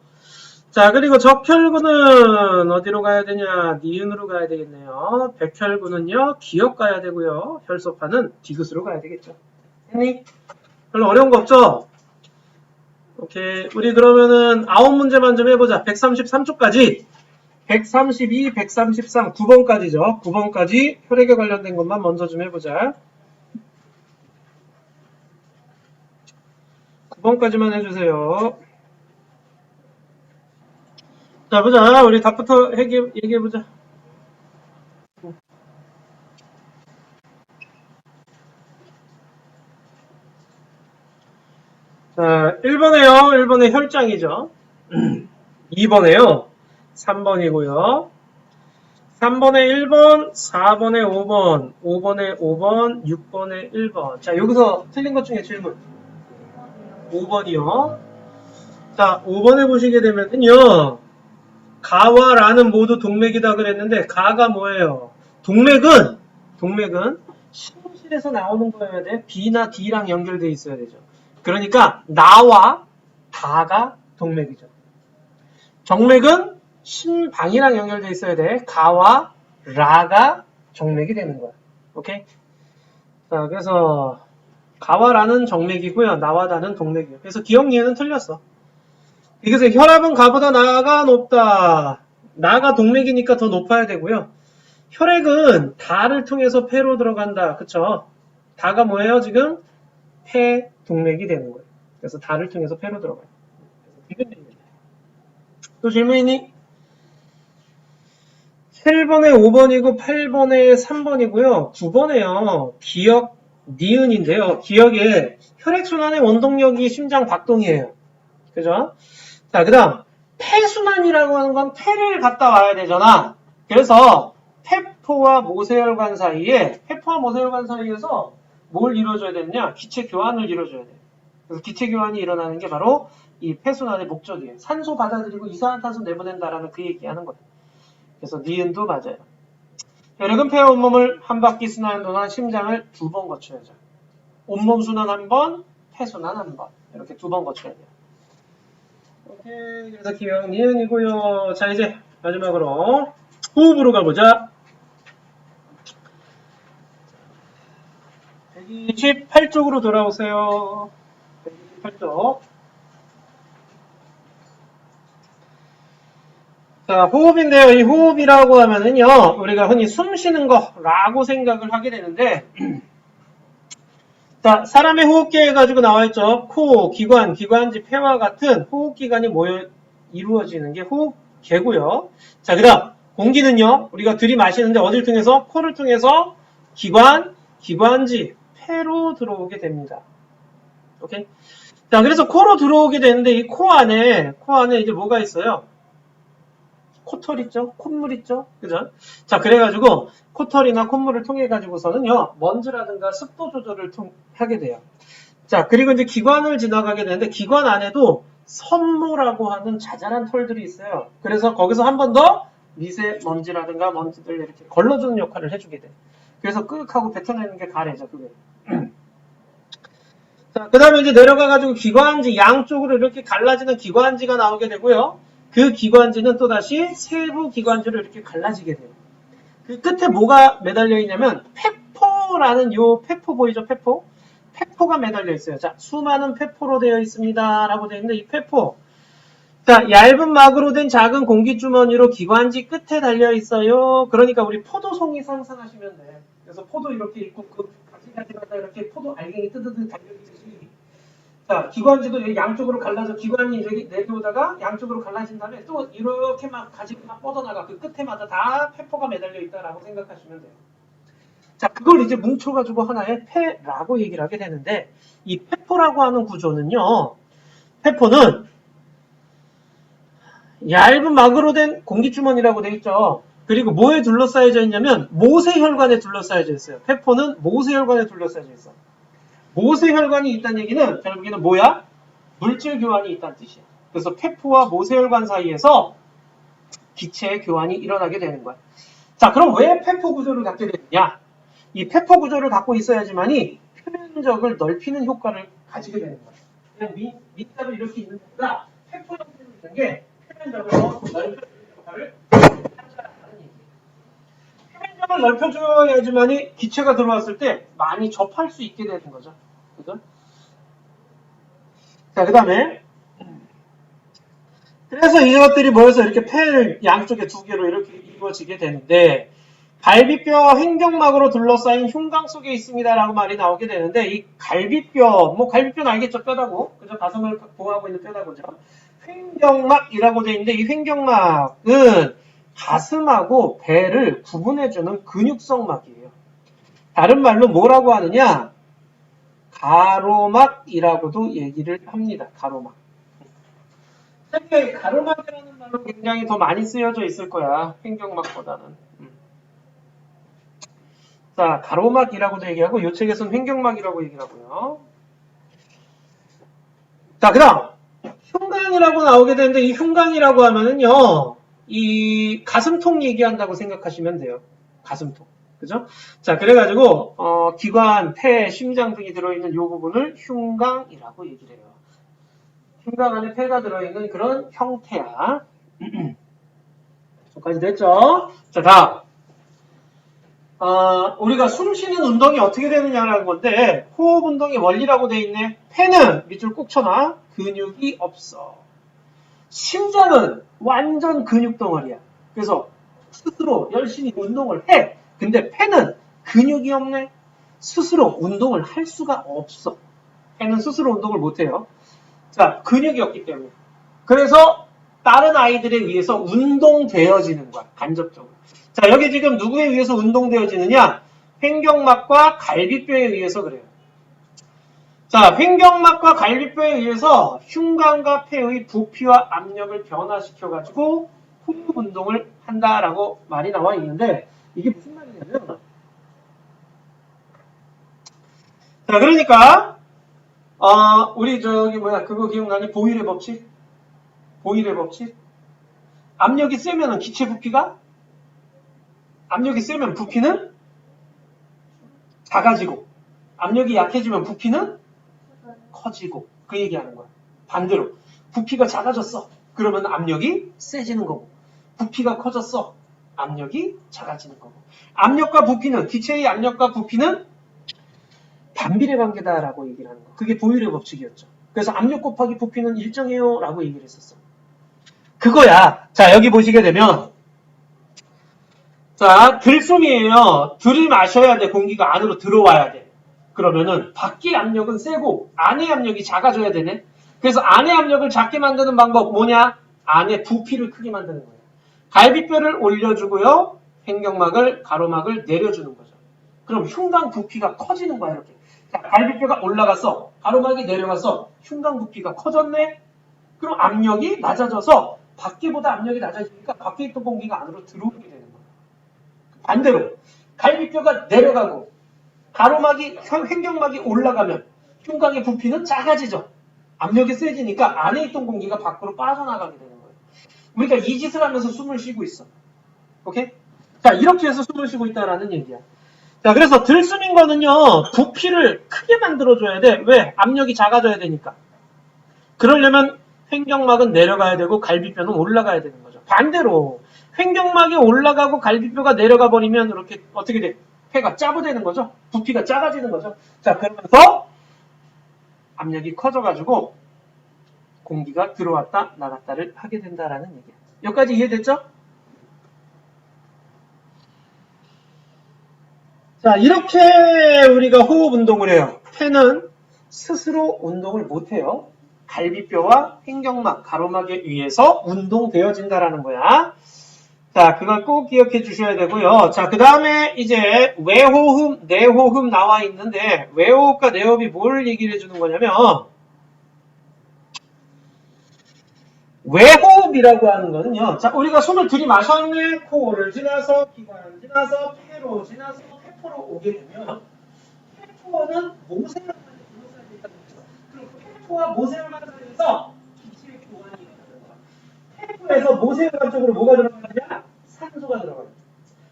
자, 그리고 적혈구는 어디로 가야 되냐? 니은으로 가야 되겠네요. 백혈구는요, 기역 가야 되고요. 혈소판은 디귿으로 가야 되겠죠. 했니? 별로 어려운 거 없죠? 오케이. 우리 그러면은 9문제만 좀 해보자. 133쪽까지. 132, 133, 9번까지죠. 9번까지 혈액에 관련된 것만 먼저 좀 해보자. 9번까지만 해주세요. 자, 보자. 우리 답부터 얘기해보자. 자, 1번에요. 1번에 혈장이죠. 2번에요. 3번이고요. 3번에 1번, 4번에 5번, 5번에 5번, 6번에 1번. 자, 여기서 틀린 것 중에 질문. 5번이요. 자, 5번에 보시게 되면요. 가와 라는 모두 동맥이다 그랬는데 가가 뭐예요? 동맥은 심실에서 나오는 거여야 돼. B나 D랑 연결돼 있어야 되죠. 그러니까 나와 다가 동맥이죠. 정맥은 심방이랑 연결돼 있어야 돼. 가와 라가 정맥이 되는 거야. 오케이? 자, 그래서 가와 라는 정맥이고요. 나와 다는 동맥이에요. 그래서 기억 니은은 틀렸어. 그래서 혈압은 가보다 나가 높다. 나가 동맥이니까 더 높아야 되고요. 혈액은 다를 통해서 폐로 들어간다. 그쵸? 다가 뭐예요? 지금 폐 동맥이 되는 거예요. 그래서 다를 통해서 폐로 들어가요. 또 질문 있니? 7번에 5번이고 8번에 3번이고요. 9번에요. 기역 니은인데요. 기역에 혈액순환의 원동력이 심장 박동이에요. 그죠? 자, 그 다음 폐순환이라고 하는 건 폐를 갔다 와야 되잖아. 그래서 폐포와 모세혈관 사이에 폐포와 모세혈관 사이에서 뭘 이루어줘야 되느냐? 기체 교환을 이루어줘야 돼. 그래서 기체 교환이 일어나는 게 바로 이 폐순환의 목적이에요. 산소 받아들이고 이산화탄소 내보낸다라는 그 얘기하는 거예요. 그래서 니은도 맞아요. 혈액은 폐와 온몸을 한 바퀴 순환하는 동안 심장을 2번 거쳐야죠. 온몸 순환 1번, 폐순환 한 번. 이렇게 두 번 거쳐야 돼요. 오케이. 그래서 기억 니은이고요. 자, 이제 마지막으로 호흡으로 가보자. 128쪽으로 돌아오세요. 128쪽. 자, 호흡인데요. 이 호흡이라고 하면은요, 우리가 흔히 숨 쉬는 거라고 생각을 하게 되는데, 자, 사람의 호흡기에 가지고 나와있죠. 코, 기관, 기관지, 폐와 같은 호흡기관이 모여 이루어지는 게 호흡계고요. 자, 그 다음 공기는요. 우리가 들이마시는데 어딜 통해서? 코를 통해서 기관, 기관지, 폐로 들어오게 됩니다. 오케이? 자, 그래서 코로 들어오게 되는데 이 코 안에 이제 뭐가 있어요? 코털 있죠? 콧물 있죠? 그죠? 자, 그래가지고 코털이나 콧물을 통해 가지고서는요, 먼지라든가 습도 조절을 하게 돼요. 자, 그리고 이제 기관을 지나가게 되는데 기관 안에도 섬모라고 하는 자잘한 털들이 있어요. 그래서 거기서 한 번 더 미세먼지라든가 먼지들 이렇게 걸러주는 역할을 해주게 돼요. 그래서 끄흑하고 뱉어내는 게 가래죠, 그게. 자, 그 다음에 이제 내려가가지고 기관지 양쪽으로 이렇게 갈라지는 기관지가 나오게 되고요. 그 기관지는 또다시 세부 기관지로 이렇게 갈라지게 돼요. 그 끝에 뭐가 매달려 있냐면 폐포라는 요 폐포 보이죠? 폐포? 폐포가 매달려 있어요. 자, 수많은 폐포로 되어 있습니다. 라고 되어 있는데 이 폐포. 자, 얇은 막으로 된 작은 공기주머니로 기관지 끝에 달려 있어요. 그러니까 우리 포도송이 상상하시면 돼. 그래서 포도 이렇게 있고 그 가지가지마다 이렇게 포도 알갱이 뜨드드 달려있듯이 자, 기관지도 양쪽으로 갈라서 기관이 이렇게 내려오다가 양쪽으로 갈라진 다음에 또 이렇게 막 가지가 막 뻗어나가 그 끝에마다 다 폐포가 매달려 있다라고 생각하시면 돼요. 자, 그걸 이제 뭉쳐가지고 하나의 폐라고 얘기를 하게 되는데 이 폐포라고 하는 구조는요. 폐포는 얇은 막으로 된 공기주머니라고 되어 있죠. 그리고 뭐에 둘러싸여져 있냐면 모세혈관에 둘러싸여져 있어요. 폐포는 모세혈관에 둘러싸여져 있어. 모세혈관이 있다는 얘기는 결국에는 뭐야? 물질 교환이 있다는 뜻이야. 그래서 폐포와 모세혈관 사이에서 기체의 교환이 일어나게 되는 거야. 자, 그럼 왜 폐포 구조를 갖게 되느냐? 이 폐포 구조를 갖고 있어야지만이 표면적을 넓히는 효과를 가지게 되는 거야. 그냥 밑자로 이렇게 있는 것보다 폐포 형태로 있는 게 표면적을 더 넓혀주는 효과를 한다는 얘기예요. 표면적을 넓혀줘야지만이 기체가 들어왔을 때 많이 접할 수 있게 되는 거죠. 그죠? 자, 그 다음에 그래서 이것들이 모여서 이렇게 폐를 양쪽에 두 개로 이렇게 이루어지게 되는데 갈비뼈 횡격막으로 둘러싸인 흉곽 속에 있습니다라고 말이 나오게 되는데 이 갈비뼈, 뭐 갈비뼈는 알겠죠? 뼈다고. 그죠? 가슴을 보호하고 있는 뼈다고죠. 횡격막이라고 되어 있는데 이 횡격막은 가슴하고 배를 구분해주는 근육성막이에요. 다른 말로 뭐라고 하느냐? 가로막이라고도 얘기를 합니다. 가로막. 책에 가로막이라는 말로 굉장히 더 많이 쓰여져 있을 거야. 횡격막보다는. 자, 가로막이라고도 얘기하고 이 책에서는 횡격막이라고 얘기를 하고요. 자, 그 다음 흉강이라고 나오게 되는데 이 흉강이라고 하면은요. 이 가슴통 얘기한다고 생각하시면 돼요. 가슴통. 그죠? 자, 그래가지고 기관, 폐, 심장 등이 들어있는 이 부분을 흉강이라고 얘기를 해요. 흉강 안에 폐가 들어있는 그런 형태야. 여기까지 됐죠? 자, 다음. 우리가 숨 쉬는 운동이 어떻게 되느냐라는 건데 호흡 운동의 원리라고 돼 있네. 폐는 밑줄 꾹 쳐놔. 근육이 없어. 심장은 완전 근육 덩어리야. 그래서 스스로 열심히 운동을 해. 근데 폐는 근육이 없네. 스스로 운동을 할 수가 없어. 폐는 스스로 운동을 못해요. 자, 근육이 없기 때문에. 그래서 다른 아이들에 의해서 운동되어지는 거야. 간접적으로. 자, 여기 지금 누구에 의해서 운동되어지느냐? 횡격막과 갈비뼈에 의해서 그래요. 자, 횡격막과 갈비뼈에 의해서 흉곽과 폐의 부피와 압력을 변화시켜가지고 호흡 운동을 한다라고 말이 나와 있는데 이게 무슨 말이냐면 자, 그러니까 우리 그거 기억나니? 보일의 법칙? 보일의 법칙? 압력이 세면은 기체 부피가 압력이 세면 부피는 작아지고 압력이 약해지면 부피는 커지고 그 얘기하는 거야. 반대로 부피가 작아졌어. 그러면 압력이 세지는 거고 부피가 커졌어. 압력이 작아지는 거고 압력과 부피는 기체의 압력과 부피는 반비례 관계다라고 얘기를 하는 거. 그게 보일의 법칙이었죠. 그래서 압력 곱하기 부피는 일정해요 라고 얘기를 했었어. 그거야. 자 여기 보시게 되면 자 들숨이에요. 들이마셔야 돼. 공기가 안으로 들어와야 돼. 그러면은 밖의 압력은 세고 안의 압력이 작아져야 되네. 그래서 안의 압력을 작게 만드는 방법 뭐냐? 안의 부피를 크게 만드는 거예요. 갈비뼈를 올려주고요. 횡격막을 가로막을 내려주는 거죠. 그럼 흉곽 부피가 커지는 거야 이렇게. 자, 갈비뼈가 올라갔어. 가로막이 내려갔어. 흉곽 부피가 커졌네. 그럼 압력이 낮아져서 밖에보다 압력이 낮아지니까 밖에 있던 공기가 안으로 들어오게 되는 거예요. 반대로 갈비뼈가 내려가고 가로막이 횡격막이 올라가면 흉곽의 부피는 작아지죠. 압력이 세지니까 안에 있던 공기가 밖으로 빠져나가게 되는 거예요. 그러니까 이 짓을 하면서 숨을 쉬고 있어. 오케이? 자 이렇게 해서 숨을 쉬고 있다라는 얘기야. 자 그래서 들숨인 거는요. 부피를 크게 만들어줘야 돼. 왜? 압력이 작아져야 되니까. 그러려면 횡격막은 내려가야 되고 갈비뼈는 올라가야 되는 거죠. 반대로 횡격막이 올라가고 갈비뼈가 내려가 버리면 이렇게 어떻게 돼? 폐가 짜부되는 거죠. 부피가 작아지는 거죠. 자 그러면서 압력이 커져가지고 공기가 들어왔다 나갔다를 하게 된다라는 얘기예요. 여기까지 이해됐죠? 자 이렇게 우리가 호흡 운동을 해요. 폐는 스스로 운동을 못해요. 갈비뼈와 횡격막, 가로막에 의해서 운동되어진다라는 거야. 자, 그걸 꼭 기억해 주셔야 되고요. 자, 그 다음에 이제 외호흡, 내호흡 나와 있는데 외호흡과 내호흡이 뭘 얘기를 해주는 거냐면 외호흡이라고 하는 거는요. 자, 우리가 숨을 들이마셨네. 코를 지나서, 기관을 지나서, 폐로 지나서, 폐포로 오게 되면 폐포는 모세혈관에 둘러싸여 있다는 거죠. 그리고 폐포와 모세혈관 사이에서 기체의 교환이 일어나는 거야. 폐포에서 모세혈관 쪽으로 뭐가 들어가느냐? 산소가 들어가요.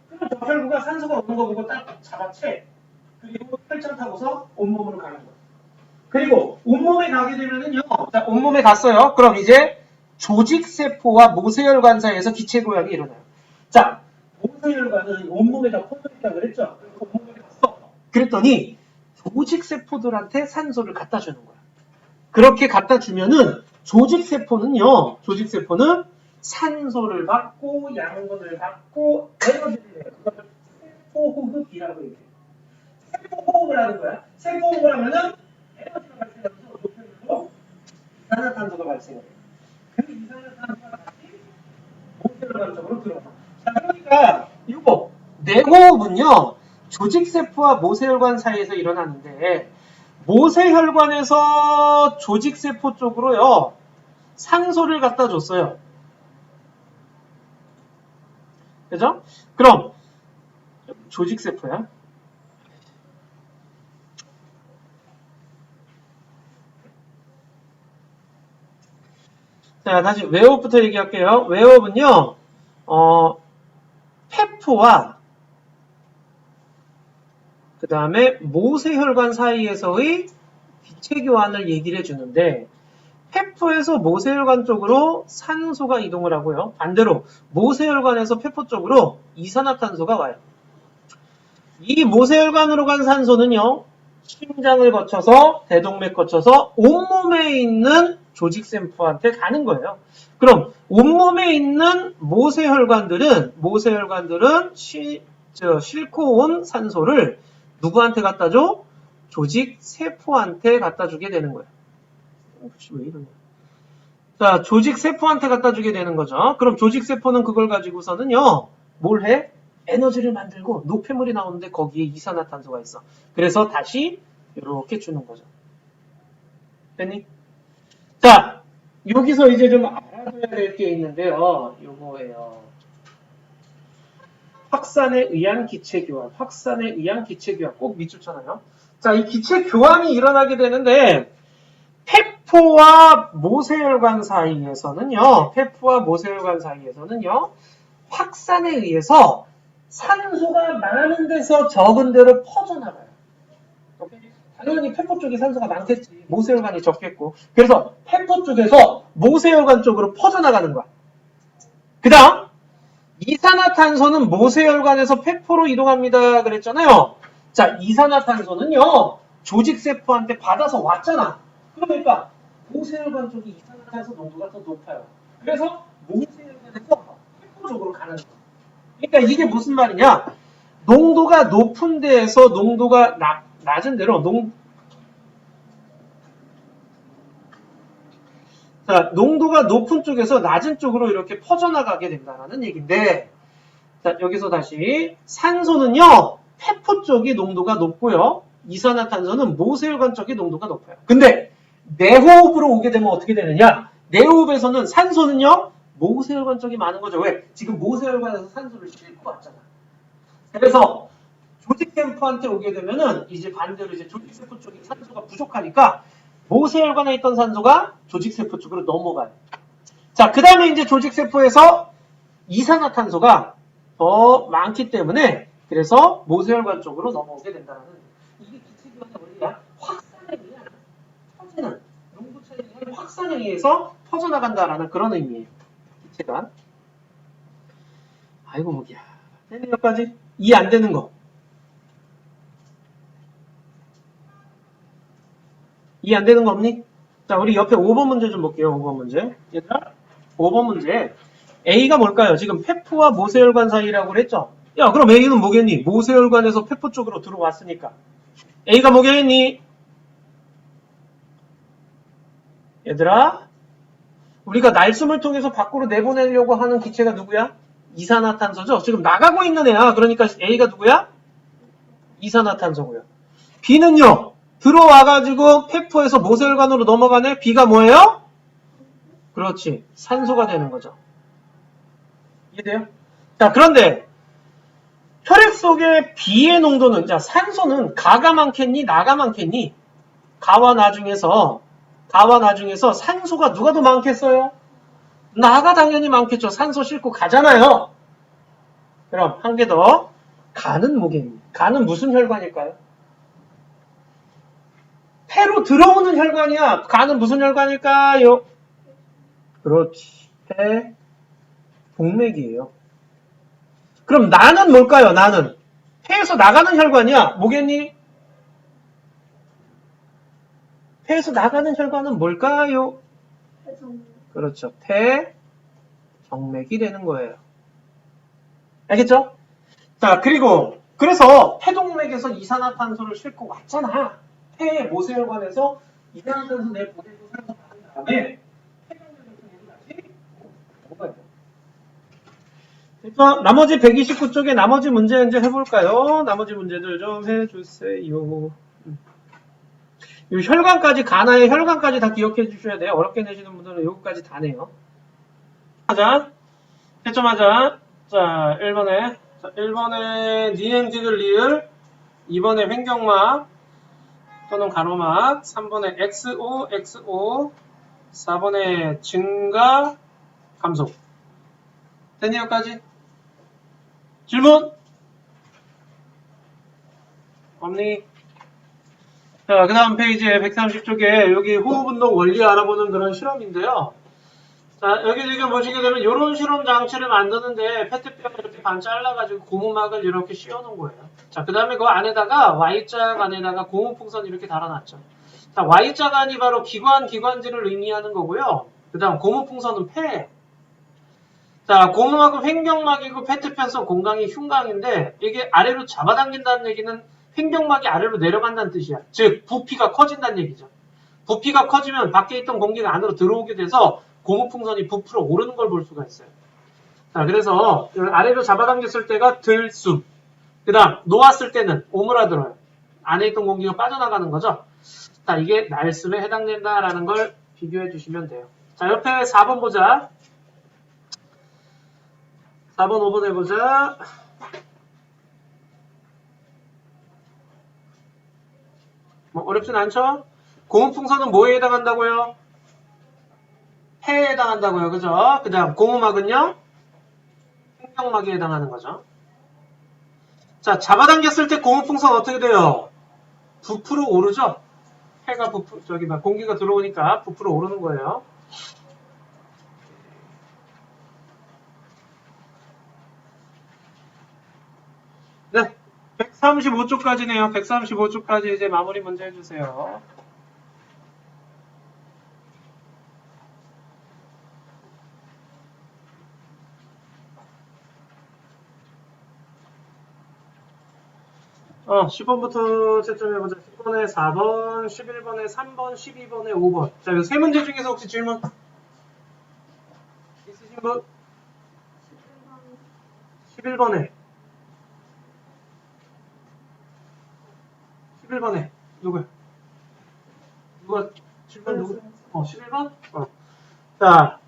그럼 저혈구가 산소가 오는 거 보고 딱 잡아채. 그리고 혈전 타고서 온몸으로 가는 거예요. 그리고 온몸에 가게 되면은요. 자, 온몸에 갔어요. 그럼 이제 조직세포와 모세혈관 사이에서 기체 교환이 일어나요. 자, 모세혈관은 온몸에 다 퍼져 있다고 그랬죠? 온몸에 갔어. 그랬더니 조직세포들한테 산소를 갖다 주는 거야. 그렇게 갖다 주면은 조직세포는 산소를 받고 양분을 받고 에너지를 내요. 그걸 세포호흡이라고 얘기해요. 세포호흡을 하는 거야. 세포호흡을 하면은 에너지가 발생하면서 높여지고 이산화탄소가 발생해요. 그 이산화탄소가 다시 모세혈관 쪽으로 들어가. 자, 그러니까 이거 내호흡은요 조직세포와 모세혈관 사이에서 일어나는데 모세혈관에서 조직세포 쪽으로요 산소를 갖다 줬어요. 그죠? 그럼 조직세포야. 자, 다시 외호흡부터 얘기할게요. 외호흡은요, 폐포와 그 다음에 모세혈관 사이에서의 기체 교환을 얘기를 해주는데 폐포에서 모세혈관 쪽으로 산소가 이동을 하고요. 반대로 모세혈관에서 폐포 쪽으로 이산화탄소가 와요. 이 모세혈관으로 간 산소는요. 심장을 거쳐서 대동맥 거쳐서 온몸에 있는 조직세포한테 가는 거예요. 그럼 온몸에 있는 모세혈관들은 싣고 온 산소를 누구한테 갖다 줘? 조직세포한테 갖다 주게 되는 거예요. 혹시 왜 이러냐? 자, 조직세포한테 갖다 주게 되는 거죠. 그럼 조직세포는 그걸 가지고서는요. 뭘 해? 에너지를 만들고 노폐물이 나오는데 거기에 이산화탄소가 있어. 그래서 다시 이렇게 주는 거죠. 됐니? 자, 여기서 이제 좀 알아둬야 될 게 있는데요. 요거예요. 확산에 의한 기체 교환. 꼭 밑줄쳐놔요. 자, 이 기체 교환이 일어나게 되는데 폐포와 모세혈관 사이에서는요. 확산에 의해서 산소가 많은 데서 적은 데로 퍼져나가요. 당연히 폐포 쪽에 산소가 많겠지. 모세혈관이 적겠고. 그래서 폐포 쪽에서 모세혈관 쪽으로 퍼져나가는 거야. 그 다음 이산화탄소는 모세혈관에서 폐포로 이동합니다. 그랬잖아요. 자, 이산화탄소는요. 조직세포한테 받아서 왔잖아. 그러니까 모세혈관 쪽이 이산화탄소 농도가 더 높아요. 그래서 모세혈관에서 폐포 쪽으로 가는 거야. 그러니까 이게 무슨 말이냐? 농도가 높은 데에서 농도가 낮은 데로 자, 농도가 높은 쪽에서 낮은 쪽으로 이렇게 퍼져나가게 된다는 얘기인데, 자, 여기서 다시 산소는요, 폐포 쪽이 농도가 높고요, 이산화탄소는 모세혈관 쪽이 농도가 높아요. 근데 내호흡으로 오게 되면 어떻게 되느냐? 내호흡에서는 산소는요, 모세혈관 쪽이 많은 거죠. 왜? 지금 모세혈관에서 산소를 싣고 왔잖아. 그래서 조직세포한테 오게 되면은 이제 반대로 이제 조직세포 쪽에 산소가 부족하니까 모세혈관에 있던 산소가 조직세포 쪽으로 넘어가요. 자, 그 다음에 이제 조직세포에서 이산화탄소가 더 많기 때문에 그래서 모세혈관 쪽으로 넘어오게 된다는 이게 기체기관의 원리야. 확산행위야. 퍼지는 농도 차이에 의한 확산에 의해서 퍼져나간다라는 그런 의미예요. 기체가. 아이고 목이야. 되네 여기까지. 이해 안 되는 거. 이해 안 되는 거 없니? 자, 우리 옆에 5번 문제 좀 볼게요. 5번 문제. 얘들아, 5번 문제. A가 뭘까요? 지금 폐포와 모세혈관 사이라고 그랬죠? 야, 그럼 A는 뭐겠니? 모세혈관에서 폐포 쪽으로 들어왔으니까. A가 뭐겠니? 얘들아, 우리가 날숨을 통해서 밖으로 내보내려고 하는 기체가 누구야? 이산화탄소죠? 지금 나가고 있는 애야. 그러니까 A가 누구야? 이산화탄소고요. B는요? 들어와가지고 폐포에서 모세혈관으로 넘어가네. B가 뭐예요? 그렇지. 산소가 되는 거죠. 이해돼요? 자, 그런데 혈액 속의 B의 농도는, 자, 산소는 가가 많겠니? 나가 많겠니? 가와 나 중에서 산소가 누가 더 많겠어요? 나가 당연히 많겠죠. 산소 싣고 가잖아요. 그럼 한 개 더. 가는 뭐겠니? 가는 무슨 혈관일까요? 폐로 들어오는 혈관이야. 가는 무슨 혈관일까요? 그렇지. 폐, 동맥이에요. 그럼 나는 뭘까요? 나는. 폐에서 나가는 혈관이야. 뭐겠니? 폐에서 나가는 혈관은 뭘까요? 그렇죠. 폐, 정맥이 되는 거예요. 알겠죠? 자, 그리고 그래서 폐동맥에서 이산화탄소를 싣고 왔잖아. 폐의 모세혈관에서 이산화탄소 내보내고 산소 받은 다음에 폐동맥에서 다시 먹어야 돼. 그래서 나머지 129쪽에 나머지 문제 이제 해볼까요? 나머지 문제들 좀 해주세요. 이 혈관까지 가나의 혈관까지 다 기억해 주셔야 돼요. 어렵게 내시는 분들은 여기까지 다 내요. 하자. 채점하자. 자, 1번에 니행지글 리을, 2번에 횡격막 또는 가로막, 3번에 XO, 4번에 증가, 감소. 됐니 여기까지? 질문? 없니? 자, 그 다음 페이지에 130쪽에 여기 호흡운동 원리 알아보는 그런 실험인데요. 자, 여기 지금 보시게 되면 이런 실험 장치를 만드는데 페트병을 이렇게 반 잘라가지고 고무막을 이렇게 씌워놓은 거예요. 자, 그 다음에 그 안에다가 Y자 안에다가 고무풍선 이렇게 달아놨죠. 자, Y자 안이 바로 기관지를 의미하는 거고요. 그 다음 고무풍선은 폐. 자, 고무막은 횡격막이고 페트편성 공간이 흉곽인데 이게 아래로 잡아당긴다는 얘기는 횡격막이 아래로 내려간다는 뜻이야. 즉 부피가 커진다는 얘기죠. 부피가 커지면 밖에 있던 공기가 안으로 들어오게 돼서 고무풍선이 부풀어 오르는 걸 볼 수가 있어요. 자, 그래서 아래로 잡아당겼을 때가 들숨. 그 다음 놓았을 때는 오므라들어요. 안에 있던 공기가 빠져나가는 거죠. 자, 이게 날숨에 해당된다라는 걸 비교해 주시면 돼요. 자, 옆에 4번 보자. 4번, 5번 해보자. 뭐 어렵진 않죠? 고무풍선은 뭐에 해당한다고요? 폐에 해당한다고요. 그죠? 그 다음 고무막은요? 횡격막에 해당하는 거죠. 자, 잡아당겼을 때 고무풍선 어떻게 돼요? 부풀어 오르죠? 해가 공기가 들어오니까 부풀어 오르는 거예요. 네. 135쪽까지네요. 135쪽까지 이제 마무리 문제 해주세요. 어, 10번부터 채점해보자. 10번에 4번, 11번에 3번, 12번에 5번. 자, 이 세 문제 중에서 혹시 질문 있으신 분? 11번에 11번에 누구야? 누가 7번 누구? 11번? 자,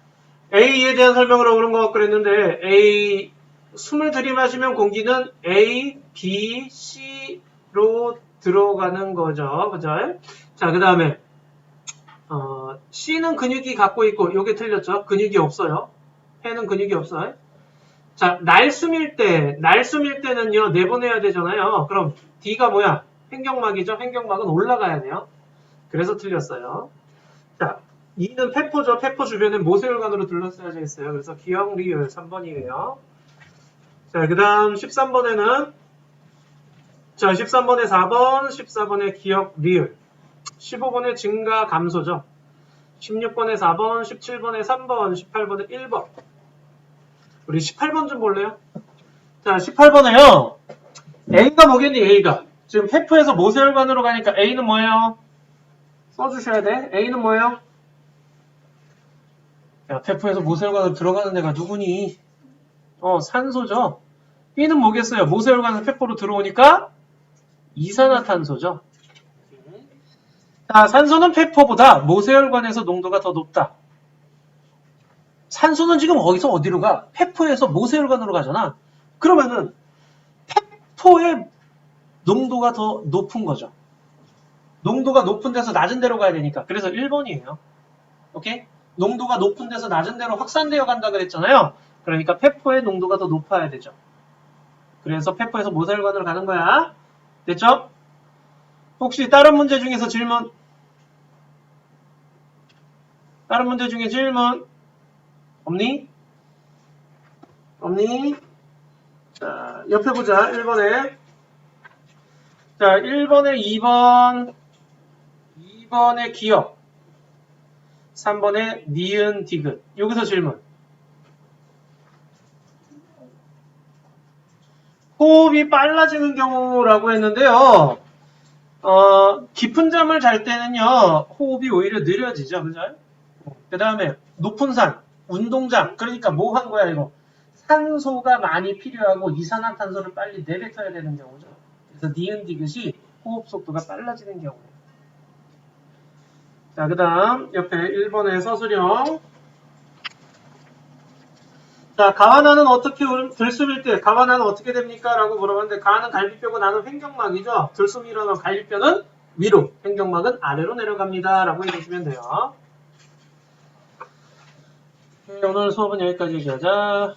A에 대한 설명으로 그런 거 그랬는데 A 숨을 들이마시면 공기는 A, B, C로 들어가는 거죠. 그죠? 자, 그 다음에 C는 근육이 갖고 있고 요게 틀렸죠? 근육이 없어요. 해는 근육이 없어요. 자, 날숨일 때는요, 내보내야 되잖아요. 그럼 D가 뭐야? 횡격막이죠? 횡격막은 올라가야 돼요. 그래서 틀렸어요. 자, 2는 페포죠. 페포 주변에 모세혈관으로 둘러싸여져 있어요. 그래서 기억, 리을 3번이에요. 자, 그 다음 13번에는, 자, 13번에 4번, 14번에 기억, 리을. 15번에 증가, 감소죠. 16번에 4번, 17번에 3번, 18번에 1번. 우리 18번 좀 볼래요? 자, 18번에요. A가 뭐겠니, A가? 지금 페프에서 모세혈관으로 가니까 A는 뭐예요? 써주셔야 돼. A는 뭐예요? 야, 페프에서 모세혈관으로 들어가는 애가 누구니? 산소죠. B는 뭐겠어요? 모세혈관에서 페프로 들어오니까 이산화탄소죠. 자, 산소는 페퍼보다 모세혈관에서 농도가 더 높다. 산소는 지금 어디서 어디로 가? 페퍼에서 모세혈관으로 가잖아. 그러면은 페퍼의 농도가 더 높은 거죠. 농도가 높은 데서 낮은 데로 가야 되니까. 그래서 1번이에요. 오케이? 농도가 높은 데서 낮은 데로 확산되어 간다 그랬잖아요. 그러니까 페퍼의 농도가 더 높아야 되죠. 그래서 페퍼에서 모세혈관으로 가는 거야. 됐죠? 혹시 다른 문제 중에서 질문? 다른 문제 중에 질문? 없니? 없니? 자, 옆에 보자. 1번에. 자, 1번에 2번에 기억. 3번에 니은, 디귿. 여기서 질문. 호흡이 빨라지는 경우라고 했는데요. 깊은 잠을 잘 때는요, 호흡이 오히려 느려지죠. 그죠? 그 다음에 높은 산, 운동장. 그러니까 뭐 한 거야, 이거? 산소가 많이 필요하고 이산화탄소를 빨리 내뱉어야 되는 경우죠. 그래서 니은, 디귿이 호흡 속도가 빨라지는 경우예요. 자, 그 다음 옆에 1번의 서술형. 자, 가와나는 어떻게 들숨일 때 가와나는 어떻게 됩니까? 라고 물어봤는데 가는 갈비뼈고 나는 횡격막이죠. 들숨이 일어나면 갈비뼈는 위로, 횡격막은 아래로 내려갑니다. 라고 해주시면 돼요. 오늘 수업은 여기까지 얘기하자.